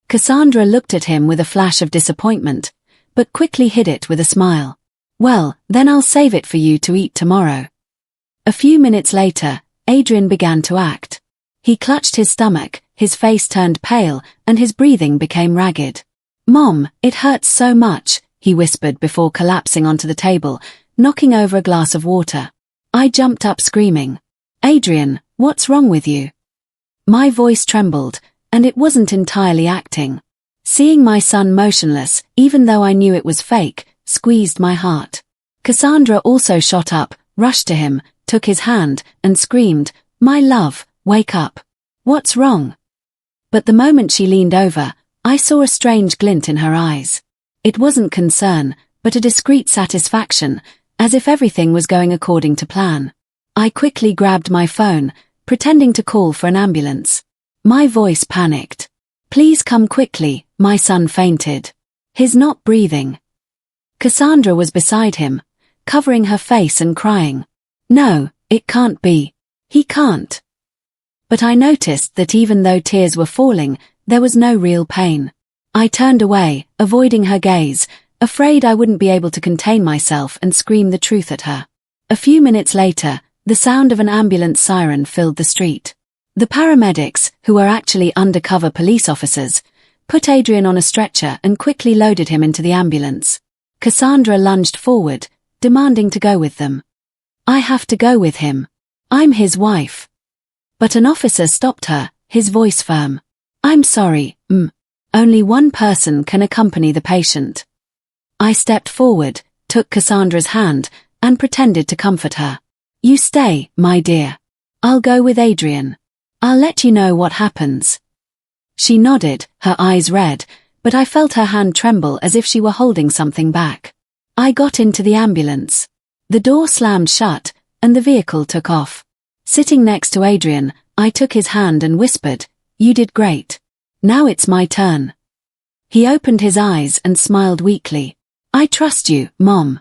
Cassandra looked at him with a flash of disappointment, but quickly hid it with a smile. Well, then I'll save it for you to eat tomorrow. A few minutes later, Adrian began to act. He clutched his stomach, his face turned pale, and his breathing became ragged. Mom, it hurts so much, he whispered before collapsing onto the table, knocking over a glass of water. I jumped up screaming. Adrian, what's wrong with you? My voice trembled, and it wasn't entirely acting. Seeing my son motionless, even though I knew it was fake, squeezed my heart. Cassandra also shot up, rushed to him, took his hand, and screamed, My love, wake up. What's wrong? But the moment she leaned over, I saw a strange glint in her eyes. It wasn't concern, but a discreet satisfaction, as if everything was going according to plan. I quickly grabbed my phone, pretending to call for an ambulance. My voice panicked. Please come quickly, my son fainted. He's not breathing. Cassandra was beside him, covering her face and crying. No, it can't be. He can't. But I noticed that even though tears were falling, there was no real pain. I turned away, avoiding her gaze, afraid I wouldn't be able to contain myself and scream the truth at her. A few minutes later, the sound of an ambulance siren filled the street. The paramedics, who were actually undercover police officers, put Adrian on a stretcher and quickly loaded him into the ambulance. Cassandra lunged forward, demanding to go with them. I have to go with him. I'm his wife. But an officer stopped her, his voice firm. I'm sorry, Only one person can accompany the patient. I stepped forward, took Cassandra's hand, and pretended to comfort her. You stay, my dear. I'll go with Adrian. I'll let you know what happens. She nodded, her eyes red, but I felt her hand tremble as if she were holding something back. I got into the ambulance. The door slammed shut, and the vehicle took off. Sitting next to Adrian, I took his hand and whispered, You did great. Now it's my turn. He opened his eyes and smiled weakly. I trust you, Mom.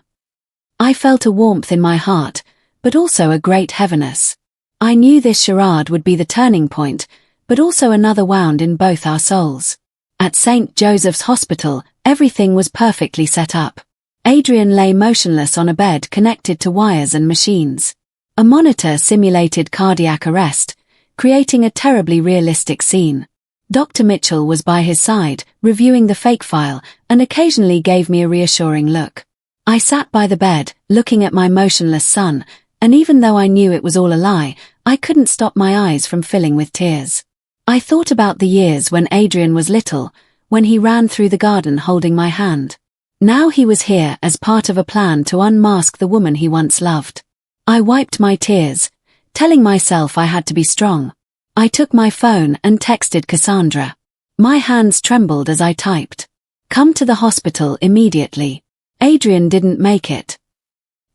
I felt a warmth in my heart, but also a great heaviness. I knew this charade would be the turning point, but also another wound in both our souls. At St. Joseph's Hospital, everything was perfectly set up. Adrian lay motionless on a bed connected to wires and machines. A monitor simulated cardiac arrest, creating a terribly realistic scene. Dr. Mitchell was by his side, reviewing the fake file, and occasionally gave me a reassuring look. I sat by the bed, looking at my motionless son, and even though I knew it was all a lie, I couldn't stop my eyes from filling with tears. I thought about the years when Adrian was little, when he ran through the garden holding my hand. Now he was here as part of a plan to unmask the woman he once loved. I wiped my tears, telling myself I had to be strong. I took my phone and texted Cassandra. My hands trembled as I typed. Come to the hospital immediately. Adrian didn't make it.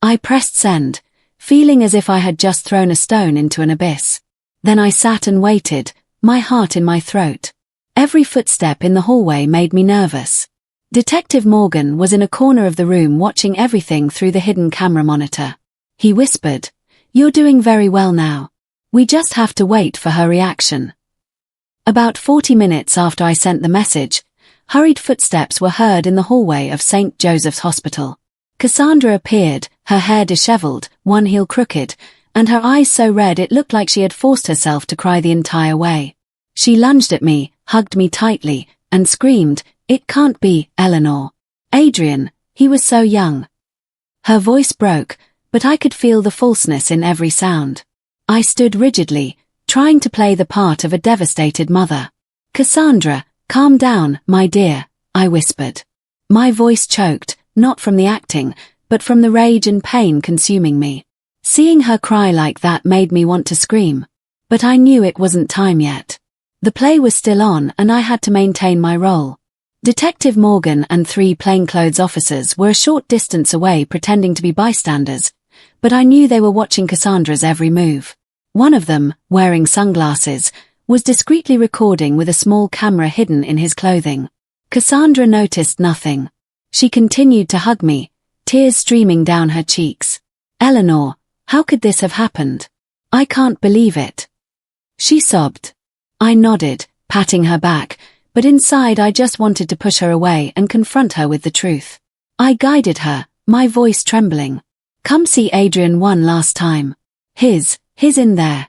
I pressed send, feeling as if I had just thrown a stone into an abyss. Then I sat and waited, my heart in my throat. Every footstep in the hallway made me nervous. Detective Morgan was in a corner of the room watching everything through the hidden camera monitor. He whispered, You're doing very well now. We just have to wait for her reaction. About 40 minutes after I sent the message, hurried footsteps were heard in the hallway of St. Joseph's Hospital. Cassandra appeared, her hair disheveled, one heel crooked, and her eyes so red it looked like she had forced herself to cry the entire way. She lunged at me, hugged me tightly, and screamed, It can't be, Eleanor. Adrian, he was so young. Her voice broke, but I could feel the falseness in every sound. I stood rigidly, trying to play the part of a devastated mother. Cassandra, calm down, my dear, I whispered. My voice choked, not from the acting, but from the rage and pain consuming me. Seeing her cry like that made me want to scream. But I knew it wasn't time yet. The play was still on and I had to maintain my role. Detective Morgan and 3 plainclothes officers were a short distance away pretending to be bystanders, but I knew they were watching Cassandra's every move. One of them, wearing sunglasses, was discreetly recording with a small camera hidden in his clothing. Cassandra noticed nothing. She continued to hug me, tears streaming down her cheeks. Eleanor, how could this have happened? I can't believe it. She sobbed. I nodded, patting her back, but inside I just wanted to push her away and confront her with the truth. I guided her, my voice trembling. Come see Adrian one last time. His in there.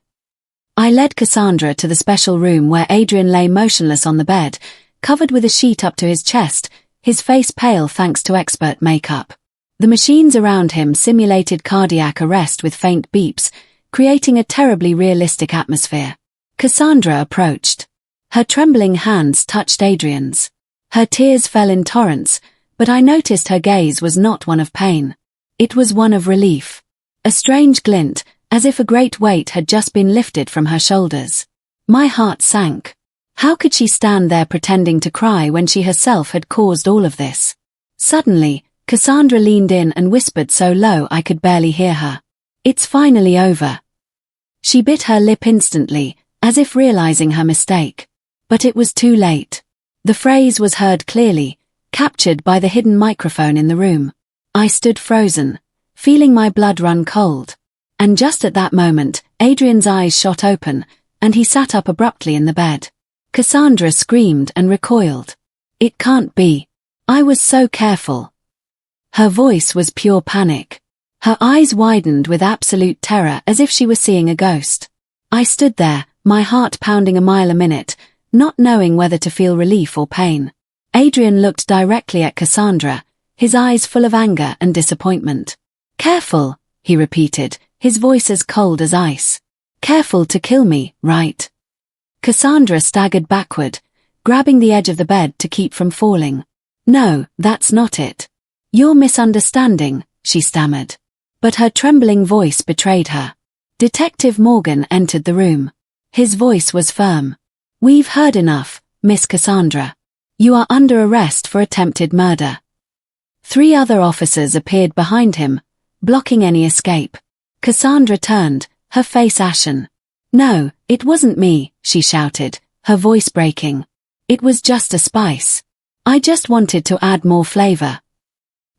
I led Cassandra to the special room where Adrian lay motionless on the bed, covered with a sheet up to his chest, his face pale thanks to expert makeup. The machines around him simulated cardiac arrest with faint beeps, creating a terribly realistic atmosphere. Cassandra approached. Her trembling hands touched Adrian's. Her tears fell in torrents, but I noticed her gaze was not one of pain. It was one of relief. A strange glint, as if a great weight had just been lifted from her shoulders. My heart sank. How could she stand there pretending to cry when she herself had caused all of this? Suddenly, Cassandra leaned in and whispered so low I could barely hear her. It's finally over. She bit her lip instantly, as if realizing her mistake. But it was too late. The phrase was heard clearly, captured by the hidden microphone in the room. I stood frozen, feeling my blood run cold. And just at that moment, Adrian's eyes shot open, and he sat up abruptly in the bed. Cassandra screamed and recoiled. It can't be. I was so careful. Her voice was pure panic. Her eyes widened with absolute terror as if she were seeing a ghost. I stood there, my heart pounding a mile a minute, not knowing whether to feel relief or pain. Adrian looked directly at Cassandra, his eyes full of anger and disappointment. Careful, he repeated, his voice as cold as ice. Careful to kill me, right? Cassandra staggered backward, grabbing the edge of the bed to keep from falling. No, that's not it. You're misunderstanding, she stammered. But her trembling voice betrayed her. Detective Morgan entered the room. His voice was firm. We've heard enough, Miss Cassandra. You are under arrest for attempted murder. 3 other officers appeared behind him, blocking any escape. Cassandra turned, her face ashen. No, it wasn't me, she shouted, her voice breaking. It was just a spice. I just wanted to add more flavor.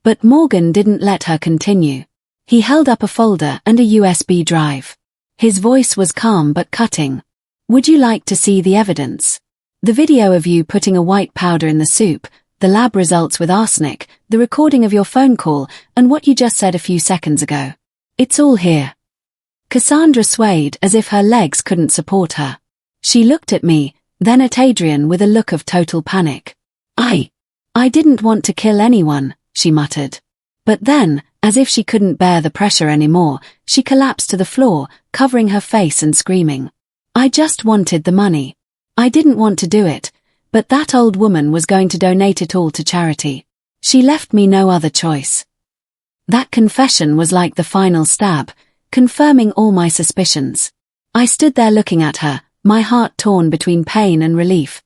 But Morgan didn't let her continue. He held up a folder and a USB drive. His voice was calm but cutting. Would you like to see the evidence? The video of you putting a white powder in the soup, the lab results with arsenic, the recording of your phone call, and what you just said a few seconds ago. It's all here. Cassandra swayed as if her legs couldn't support her. She looked at me, then at Adrian with a look of total panic. I didn't want to kill anyone, she muttered. But then, as if she couldn't bear the pressure anymore, she collapsed to the floor, covering her face and screaming. I just wanted the money. I didn't want to do it, but that old woman was going to donate it all to charity. She left me no other choice. That confession was like the final stab, confirming all my suspicions. I stood there looking at her, my heart torn between pain and relief.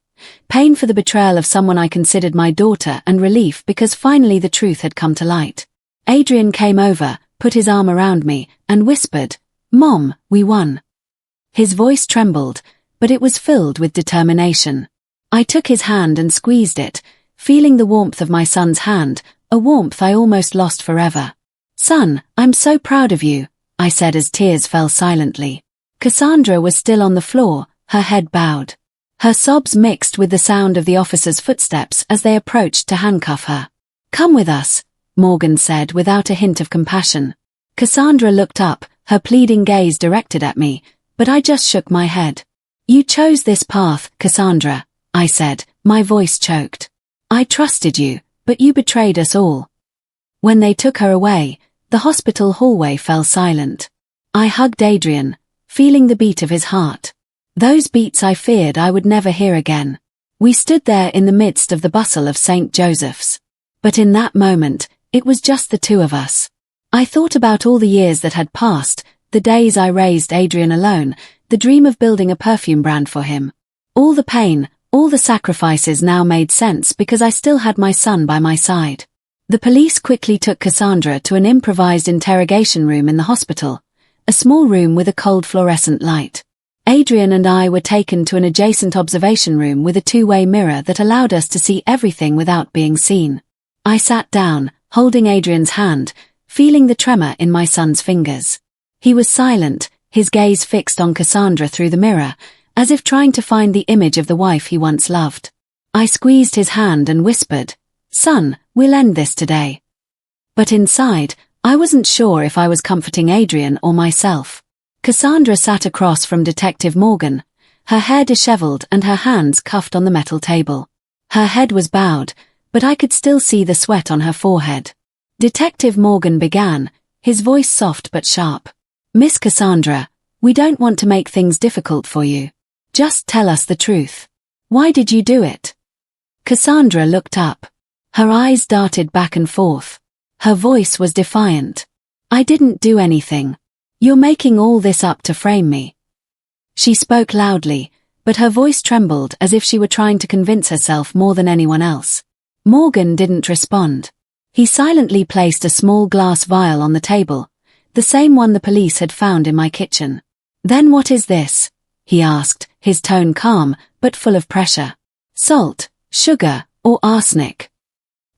Pain for the betrayal of someone I considered my daughter and relief because finally the truth had come to light. Adrian came over, put his arm around me, and whispered, Mom, we won. His voice trembled, but it was filled with determination. I took his hand and squeezed it, feeling the warmth of my son's hand, a warmth I almost lost forever. Son, I'm so proud of you, I said as tears fell silently. Cassandra was still on the floor, her head bowed. Her sobs mixed with the sound of the officer's footsteps as they approached to handcuff her. Come with us, Morgan said without a hint of compassion. Cassandra looked up, her pleading gaze directed at me, but I just shook my head. You chose this path, Cassandra, I said, my voice choked. I trusted you, but you betrayed us all. When they took her away, the hospital hallway fell silent. I hugged Adrian, feeling the beat of his heart. Those beats I feared I would never hear again. We stood there in the midst of the bustle of St. Joseph's. But in that moment, it was just the two of us. I thought about all the years that had passed, the days I raised Adrian alone, the dream of building a perfume brand for him. All the pain, all the sacrifices now made sense because I still had my son by my side. The police quickly took Cassandra to an improvised interrogation room in the hospital, a small room with a cold fluorescent light. Adrian and I were taken to an adjacent observation room with a two-way mirror that allowed us to see everything without being seen. I sat down, holding Adrian's hand, feeling the tremor in my son's fingers. He was silent, his gaze fixed on Cassandra through the mirror, as if trying to find the image of the wife he once loved. I squeezed his hand and whispered, "Son, we'll end this today." But inside, I wasn't sure if I was comforting Adrian or myself. Cassandra sat across from Detective Morgan, her hair disheveled and her hands cuffed on the metal table. Her head was bowed, but I could still see the sweat on her forehead. Detective Morgan began, his voice soft but sharp. "Miss Cassandra, we don't want to make things difficult for you. Just tell us the truth. Why did you do it?" Cassandra looked up. Her eyes darted back and forth. Her voice was defiant. "I didn't do anything. You're making all this up to frame me." She spoke loudly, but her voice trembled as if she were trying to convince herself more than anyone else. Morgan didn't respond. He silently placed a small glass vial on the table, the same one the police had found in my kitchen. "Then what is this?" he asked, his tone calm but full of pressure. "Salt, sugar, or arsenic?"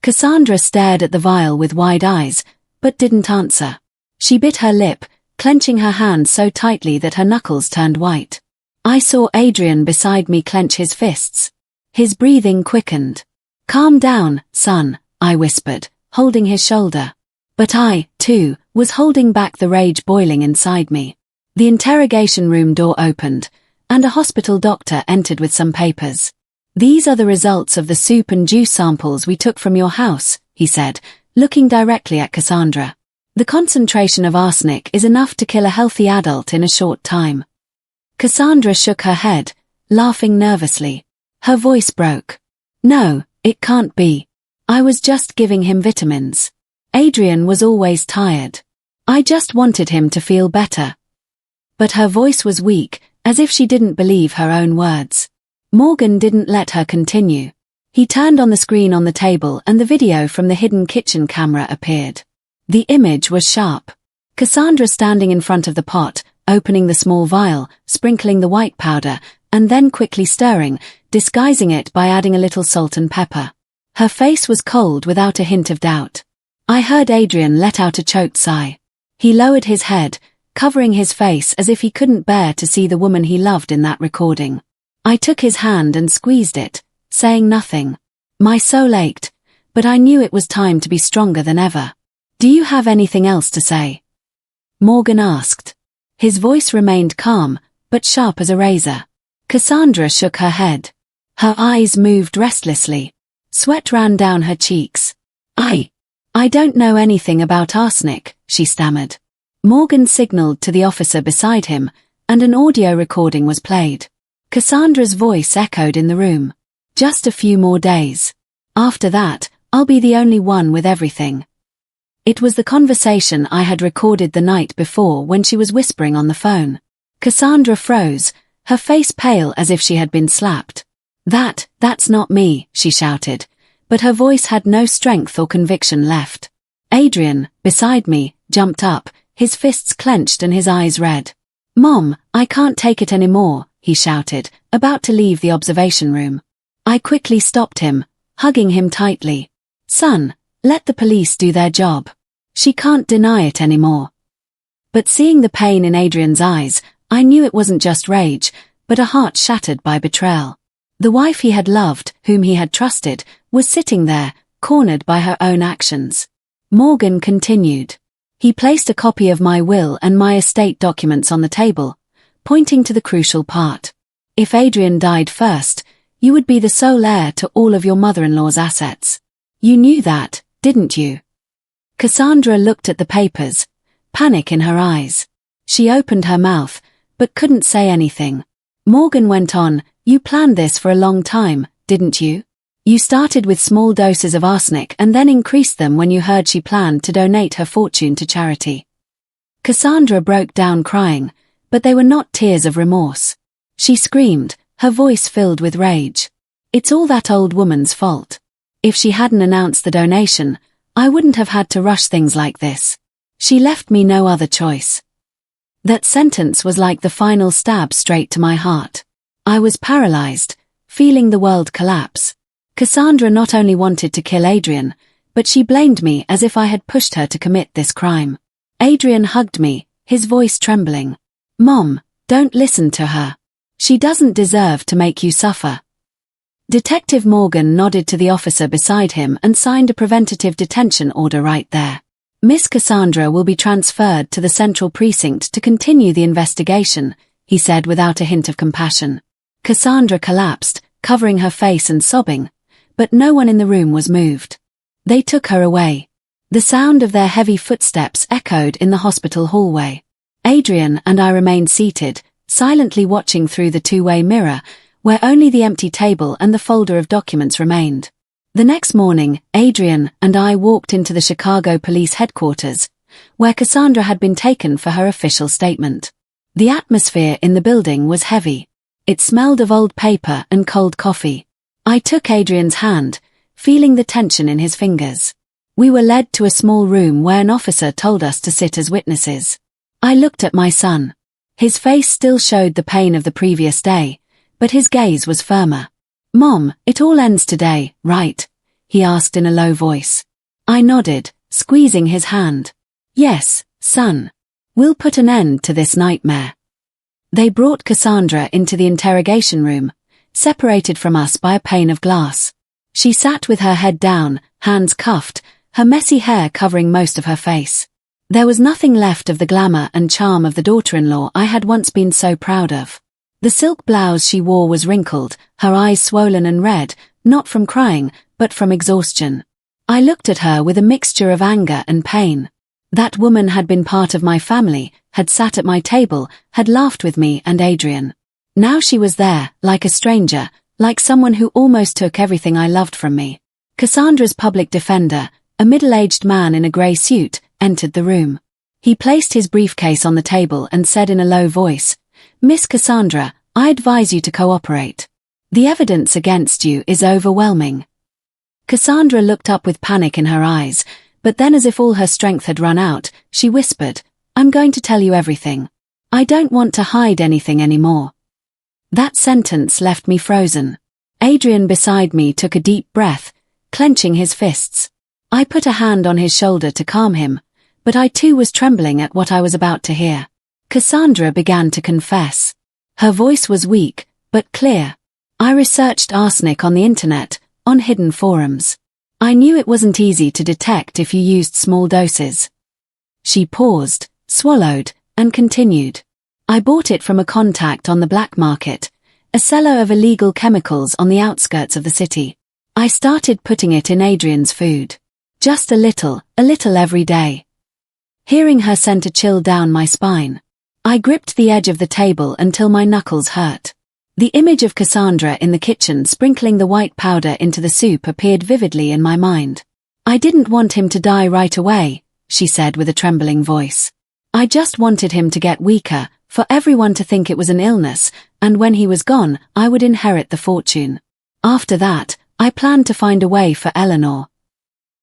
Cassandra stared at the vial with wide eyes, but didn't answer. She bit her lip, clenching her hand so tightly that her knuckles turned white. I saw Adrian beside me clench his fists. His breathing quickened. "Calm down, son," I whispered, holding his shoulder. But I, too, was holding back the rage boiling inside me. The interrogation room door opened, and a hospital doctor entered with some papers. "These are the results of the soup and juice samples we took from your house," he said, looking directly at Cassandra. "The concentration of arsenic is enough to kill a healthy adult in a short time." Cassandra shook her head, laughing nervously. Her voice broke. "No, it can't be. I was just giving him vitamins. Adrian was always tired. I just wanted him to feel better." But her voice was weak, as if she didn't believe her own words. Morgan didn't let her continue. He turned on the screen on the table and the video from the hidden kitchen camera appeared. The image was sharp. Cassandra standing in front of the pot, opening the small vial, sprinkling the white powder, and then quickly stirring, disguising it by adding a little salt and pepper. Her face was cold without a hint of doubt. I heard Adrian let out a choked sigh. He lowered his head, covering his face as if he couldn't bear to see the woman he loved in that recording. I took his hand and squeezed it, saying nothing. My soul ached, but I knew it was time to be stronger than ever. "Do you have anything else to say?" Morgan asked. His voice remained calm, but sharp as a razor. Cassandra shook her head. Her eyes moved restlessly. Sweat ran down her cheeks. I don't know anything about arsenic," she stammered. Morgan signaled to the officer beside him, and an audio recording was played. Cassandra's voice echoed in the room. "Just a few more days. After that, I'll be the only one with everything." It was the conversation I had recorded the night before when she was whispering on the phone. Cassandra froze, her face pale as if she had been slapped. That's not me," she shouted, but her voice had no strength or conviction left. Adrian, beside me, jumped up, his fists clenched and his eyes red. "Mom, I can't take it anymore," he shouted, about to leave the observation room. I quickly stopped him, hugging him tightly. "Son, let the police do their job. She can't deny it anymore." But seeing the pain in Adrian's eyes, I knew it wasn't just rage, but a heart shattered by betrayal. The wife he had loved, whom he had trusted, was sitting there, cornered by her own actions. Morgan continued. He placed a copy of my will and my estate documents on the table, pointing to the crucial part. "If Adrian died first, you would be the sole heir to all of your mother-in-law's assets. You knew that, didn't you?" Cassandra looked at the papers, panic in her eyes. She opened her mouth, but couldn't say anything. Morgan went on, "You planned this for a long time, didn't you? You started with small doses of arsenic and then increased them when you heard she planned to donate her fortune to charity." Cassandra broke down crying, but they were not tears of remorse. She screamed, her voice filled with rage. "It's all that old woman's fault. If she hadn't announced the donation, I wouldn't have had to rush things like this. She left me no other choice." That sentence was like the final stab straight to my heart. I was paralyzed, feeling the world collapse. Cassandra not only wanted to kill Adrian, but she blamed me as if I had pushed her to commit this crime. Adrian hugged me, his voice trembling. "Mom, don't listen to her. She doesn't deserve to make you suffer. Detective Morgan nodded to the officer beside him and signed a preventative detention order right there. Miss Cassandra will be transferred to the Central Precinct to continue the investigation, he said without a hint of compassion. Cassandra collapsed, covering her face and sobbing, but no one in the room was moved. They took her away. The sound of their heavy footsteps echoed in the hospital hallway. Adrian and I remained seated, silently watching through the two-way mirror, where only the empty table and the folder of documents remained. The next morning, Adrian and I walked into the Chicago Police Headquarters, where Cassandra had been taken for her official statement. The atmosphere in the building was heavy. It smelled of old paper and cold coffee. I took Adrian's hand, feeling the tension in his fingers. We were led to a small room where an officer told us to sit as witnesses. I looked at my son. His face still showed the pain of the previous day, but his gaze was firmer. "Mom, it all ends today, right?" he asked in a low voice. I nodded, squeezing his hand. "Yes, son. We'll put an end to this nightmare." They brought Cassandra into the interrogation room, separated from us by a pane of glass. She sat with her head down, hands cuffed, her messy hair covering most of her face. There was nothing left of the glamour and charm of the daughter-in-law I had once been so proud of. The silk blouse she wore was wrinkled, her eyes swollen and red, not from crying, but from exhaustion. I looked at her with a mixture of anger and pain. That woman had been part of my family, had sat at my table, had laughed with me and Adrian. Now she was there, like a stranger, like someone who almost took everything I loved from me. Cassandra's public defender, a middle-aged man in a grey suit, entered the room. He placed his briefcase on the table and said in a low voice, "Miss Cassandra, I advise you to cooperate. The evidence against you is overwhelming." Cassandra looked up with panic in her eyes, but then as if all her strength had run out, she whispered, "I'm going to tell you everything. I don't want to hide anything anymore." That sentence left me frozen. Adrian beside me took a deep breath, clenching his fists. I put a hand on his shoulder to calm him, but I too was trembling at what I was about to hear. Cassandra began to confess. Her voice was weak, but clear. "I researched arsenic on the internet, on hidden forums. I knew it wasn't easy to detect if you used small doses." She paused, swallowed, and continued. "I bought it from a contact on the black market, a seller of illegal chemicals on the outskirts of the city. I started putting it in Adrian's food. Just a little every day." Hearing her sent a chill down my spine. I gripped the edge of the table until my knuckles hurt. The image of Cassandra in the kitchen sprinkling the white powder into the soup appeared vividly in my mind. "I didn't want him to die right away," she said with a trembling voice. "I just wanted him to get weaker, for everyone to think it was an illness, and when he was gone, I would inherit the fortune. After that, I planned to find a way for Eleanor."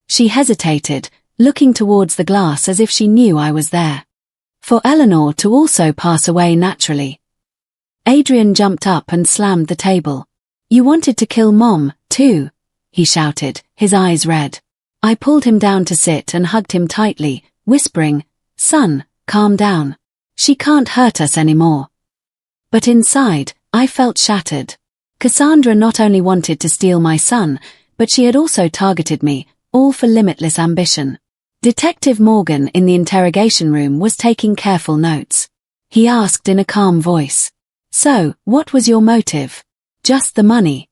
She hesitated, looking towards the glass as if she knew I was there. "For Eleanor to also pass away naturally." Adrian jumped up and slammed the table. "You wanted to kill Mom, too," he shouted, his eyes red. I pulled him down to sit and hugged him tightly, whispering, "Son, calm down. She can't hurt us anymore." But inside, I felt shattered. Cassandra not only wanted to steal my son, but she had also targeted me, all for limitless ambition. Detective Morgan in the interrogation room was taking careful notes. He asked in a calm voice, "So, what was your motive? Just the money?"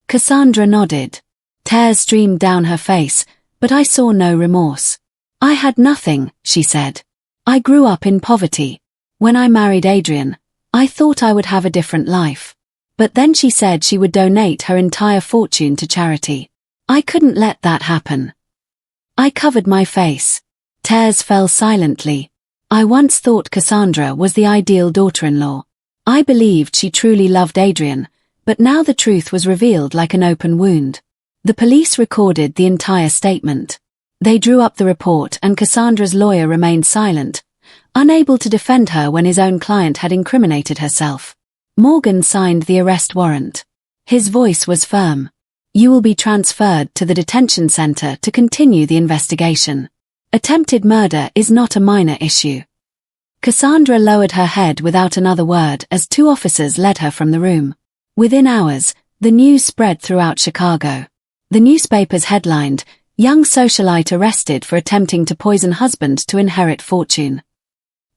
Cassandra nodded. Tears streamed down her face, but I saw no remorse. "I had nothing," she said. "I grew up in poverty. When I married Adrian, I thought I would have a different life. But then she said she would donate her entire fortune to charity. I couldn't let that happen." I covered my face. Tears fell silently. I once thought Cassandra was the ideal daughter-in-law. I believed she truly loved Adrian, but now the truth was revealed like an open wound. The police recorded the entire statement. They drew up the report and Cassandra's lawyer remained silent, unable to defend her when his own client had incriminated herself. Morgan signed the arrest warrant. His voice was firm. "You will be transferred to the detention center to continue the investigation. Attempted murder is not a minor issue." Cassandra lowered her head without another word as 2 officers led her from the room. Within hours, the news spread throughout Chicago. The newspapers headlined, "Young socialite arrested for attempting to poison husband to inherit fortune."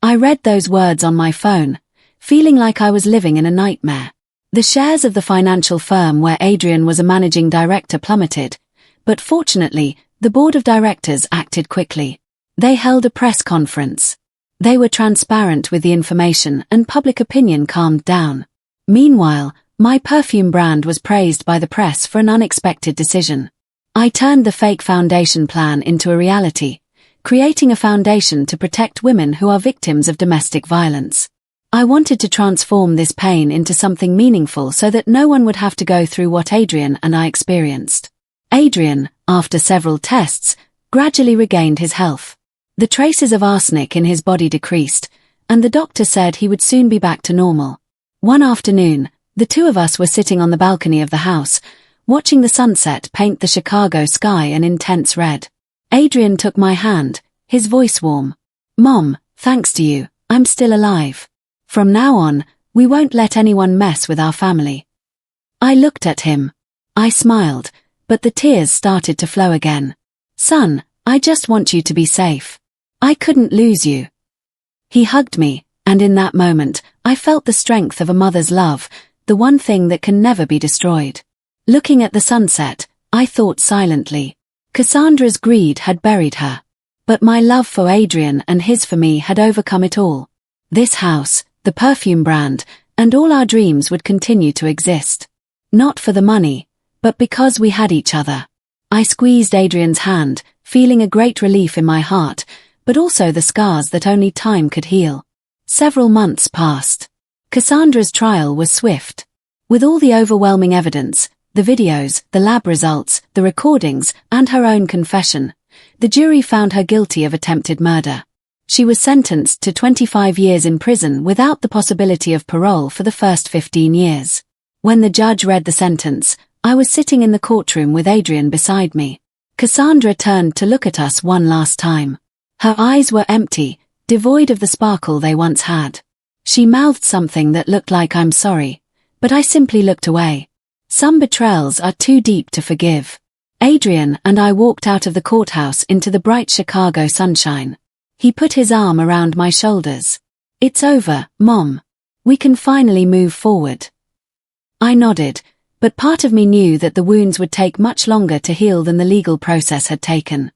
I read those words on my phone, feeling like I was living in a nightmare. The shares of the financial firm where Adrian was a managing director plummeted, but fortunately, the board of directors acted quickly. They held a press conference. They were transparent with the information and public opinion calmed down. Meanwhile, my perfume brand was praised by the press for an unexpected decision. I turned the fake foundation plan into a reality, creating a foundation to protect women who are victims of domestic violence. I wanted to transform this pain into something meaningful so that no one would have to go through what Adrian and I experienced. Adrian, after several tests, gradually regained his health. The traces of arsenic in his body decreased, and the doctor said he would soon be back to normal. One afternoon, the 2 of us were sitting on the balcony of the house, watching the sunset paint the Chicago sky an intense red. Adrian took my hand, his voice warm. "Mom, thanks to you, I'm still alive. From now on, we won't let anyone mess with our family." I looked at him. I smiled, but the tears started to flow again. "Son, I just want you to be safe. I couldn't lose you." He hugged me, and in that moment, I felt the strength of a mother's love, the one thing that can never be destroyed. Looking at the sunset, I thought silently. Cassandra's greed had buried her. But my love for Adrian and his for me had overcome it all. This house, the perfume brand, and all our dreams would continue to exist. Not for the money, but because we had each other. I squeezed Adrian's hand, feeling a great relief in my heart, but also the scars that only time could heal. Several months passed. Cassandra's trial was swift. With all the overwhelming evidence, the videos, the lab results, the recordings, and her own confession, the jury found her guilty of attempted murder. She was sentenced to 25 years in prison without the possibility of parole for the first 15 years. When the judge read the sentence, I was sitting in the courtroom with Adrian beside me. Cassandra turned to look at us one last time. Her eyes were empty, devoid of the sparkle they once had. She mouthed something that looked like "I'm sorry," but I simply looked away. Some betrayals are too deep to forgive. Adrian and I walked out of the courthouse into the bright Chicago sunshine. He put his arm around my shoulders. "It's over, Mom. We can finally move forward." I nodded, but part of me knew that the wounds would take much longer to heal than the legal process had taken.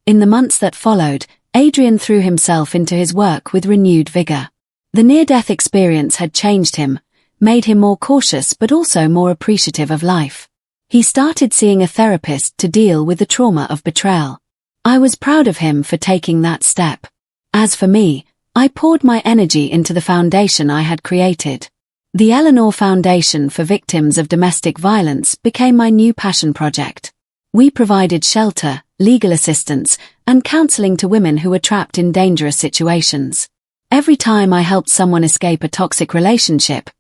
In the months that followed, Adrian threw himself into his work with renewed vigor. The near-death experience had changed him, made him more cautious but also more appreciative of life. He started seeing a therapist to deal with the trauma of betrayal. I was proud of him for taking that step. As for me, I poured my energy into the foundation I had created. The Eleanor Foundation for Victims of Domestic Violence became my new passion project. We provided shelter, legal assistance, and counseling to women who were trapped in dangerous situations. Every time I helped someone escape a toxic relationship,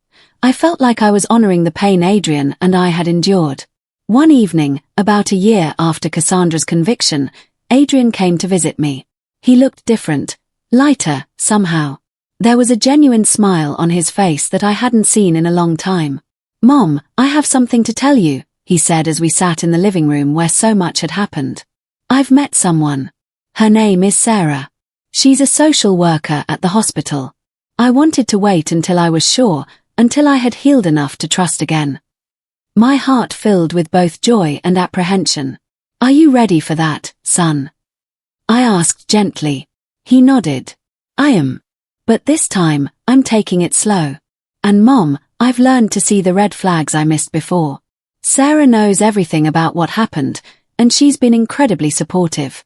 I felt like I was honoring the pain Adrian and I had endured. One evening, about a year after Cassandra's conviction, Adrian came to visit me. He looked different, lighter, somehow. There was a genuine smile on his face that I hadn't seen in a long time. "Mom, I have something to tell you," he said as we sat in the living room where so much had happened. "I've met someone. Her name is Sarah. She's a social worker at the hospital. I wanted to wait until I was sure, until I had healed enough to trust again." My heart filled with both joy and apprehension. "Are you ready for that, son?" I asked gently. He nodded. "I am. But this time, I'm taking it slow. And Mom, I've learned to see the red flags I missed before. Sarah knows everything about what happened, and she's been incredibly supportive."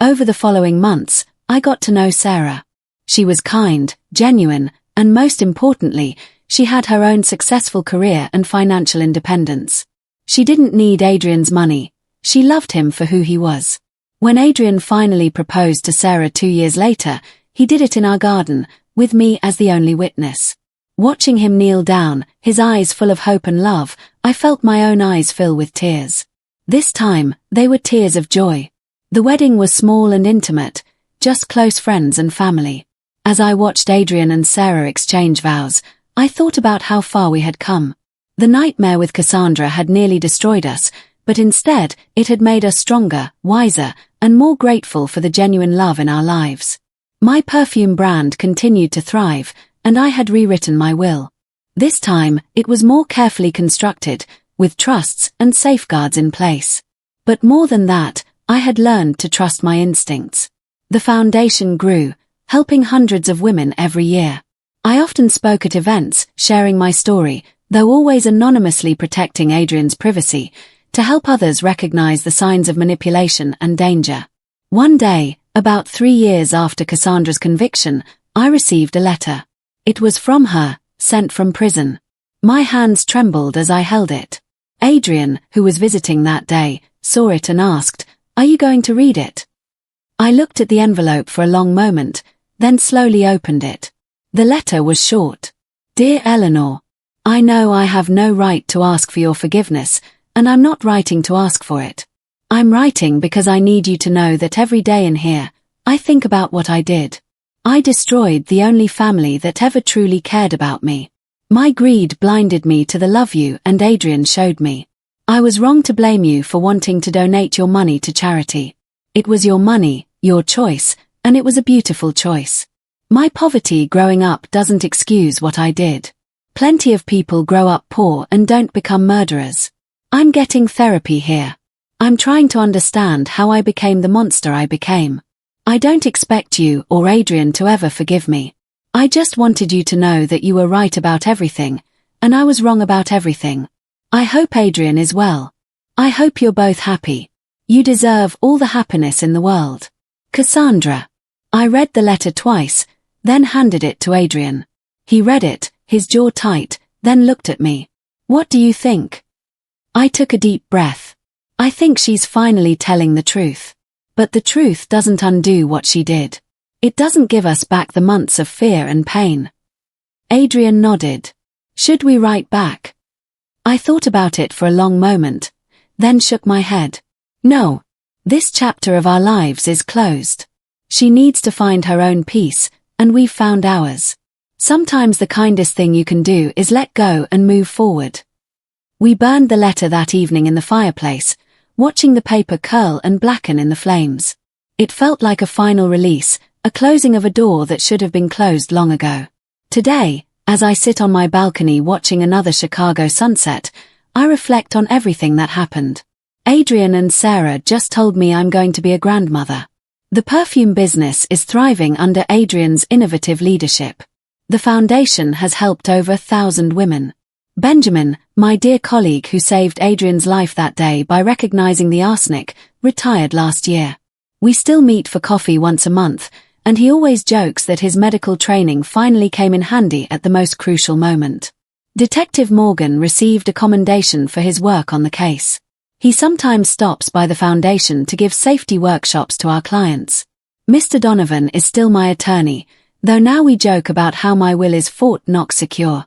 Over the following months, I got to know Sarah. She was kind, genuine, and most importantly, she had her own successful career and financial independence. She didn't need Adrian's money. She loved him for who he was. When Adrian finally proposed to Sarah 2 years later, he did it in our garden, with me as the only witness. Watching him kneel down, his eyes full of hope and love, I felt my own eyes fill with tears. This time, they were tears of joy. The wedding was small and intimate, just close friends and family. As I watched Adrian and Sarah exchange vows, I thought about how far we had come. The nightmare with Cassandra had nearly destroyed us, but instead, it had made us stronger, wiser, and more grateful for the genuine love in our lives. My perfume brand continued to thrive, and I had rewritten my will. This time, it was more carefully constructed, with trusts and safeguards in place. But more than that, I had learned to trust my instincts. The foundation grew, helping hundreds of women every year. I often spoke at events, sharing my story, though always anonymously protecting Adrian's privacy, to help others recognize the signs of manipulation and danger. One day, about 3 years after Cassandra's conviction, I received a letter. It was from her, sent from prison. My hands trembled as I held it. Adrian, who was visiting that day, saw it and asked, "Are you going to read it?" I looked at the envelope for a long moment, then slowly opened it. The letter was short. "Dear Eleanor, I know I have no right to ask for your forgiveness, and I'm not writing to ask for it. I'm writing because I need you to know that every day in here, I think about what I did. I destroyed the only family that ever truly cared about me. My greed blinded me to the love you and Adrian showed me. I was wrong to blame you for wanting to donate your money to charity. It was your money, your choice, and it was a beautiful choice. My poverty growing up doesn't excuse what I did. Plenty of people grow up poor and don't become murderers. I'm getting therapy here. I'm trying to understand how I became the monster I became. I don't expect you or Adrian to ever forgive me. I just wanted you to know that you were right about everything, and I was wrong about everything. I hope Adrian is well. I hope you're both happy. You deserve all the happiness in the world. Cassandra." I read the letter twice, then handed it to Adrian. He read it, his jaw tight, then looked at me. "What do you think?" I took a deep breath. I think she's finally telling the truth. But the truth doesn't undo what she did. It doesn't give us back the months of fear and pain. Adrian nodded. "Should we write back?" I thought about it for a long moment, then shook my head. No. This chapter of our lives is closed. She needs to find her own peace, and we've found ours. Sometimes the kindest thing you can do is let go and move forward. We burned the letter that evening in the fireplace, watching the paper curl and blacken in the flames. It felt like a final release, a closing of a door that should have been closed long ago. Today, as I sit on my balcony watching another Chicago sunset, I reflect on everything that happened. Adrian and Sarah just told me I'm going to be a grandmother. The perfume business is thriving under Adrian's innovative leadership. The foundation has helped over 1,000 women. Benjamin, my dear colleague who saved Adrian's life that day by recognizing the arsenic, retired last year. We still meet for coffee once a month, and he always jokes that his medical training finally came in handy at the most crucial moment. Detective Morgan received a commendation for his work on the case. He sometimes stops by the foundation to give safety workshops to our clients. Mr. Donovan is still my attorney, though now we joke about how my will is Fort Knox secure.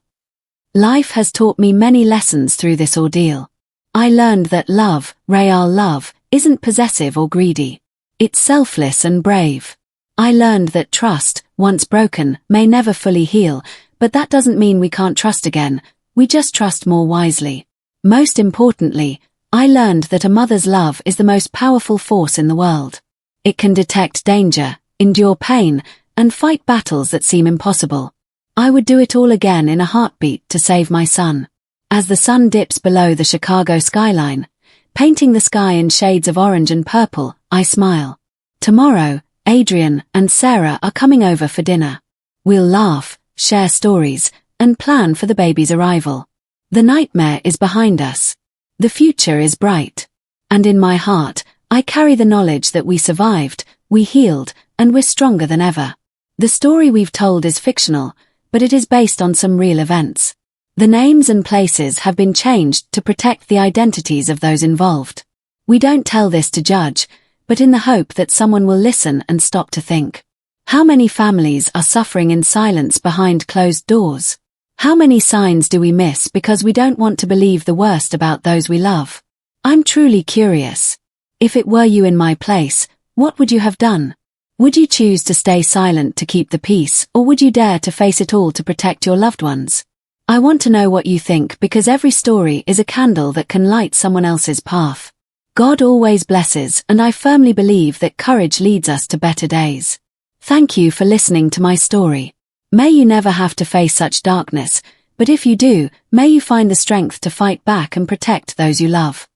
Life has taught me many lessons through this ordeal. I learned that love, real love, isn't possessive or greedy. It's selfless and brave. I learned that trust, once broken, may never fully heal, but that doesn't mean we can't trust again, we just trust more wisely. Most importantly, I learned that a mother's love is the most powerful force in the world. It can detect danger, endure pain, and fight battles that seem impossible. I would do it all again in a heartbeat to save my son. As the sun dips below the Chicago skyline, painting the sky in shades of orange and purple, I smile. Tomorrow, Adrian and Sarah are coming over for dinner. We'll laugh, share stories, and plan for the baby's arrival. The nightmare is behind us. The future is bright. And in my heart, I carry the knowledge that we survived, we healed, and we're stronger than ever. The story we've told is fictional, but it is based on some real events. The names and places have been changed to protect the identities of those involved. We don't tell this to judge, but in the hope that someone will listen and stop to think. How many families are suffering in silence behind closed doors? How many signs do we miss because we don't want to believe the worst about those we love? I'm truly curious. If it were you in my place, what would you have done? Would you choose to stay silent to keep the peace, or would you dare to face it all to protect your loved ones? I want to know what you think, because every story is a candle that can light someone else's path. God always blesses, and I firmly believe that courage leads us to better days. Thank you for listening to my story. May you never have to face such darkness, but if you do, may you find the strength to fight back and protect those you love.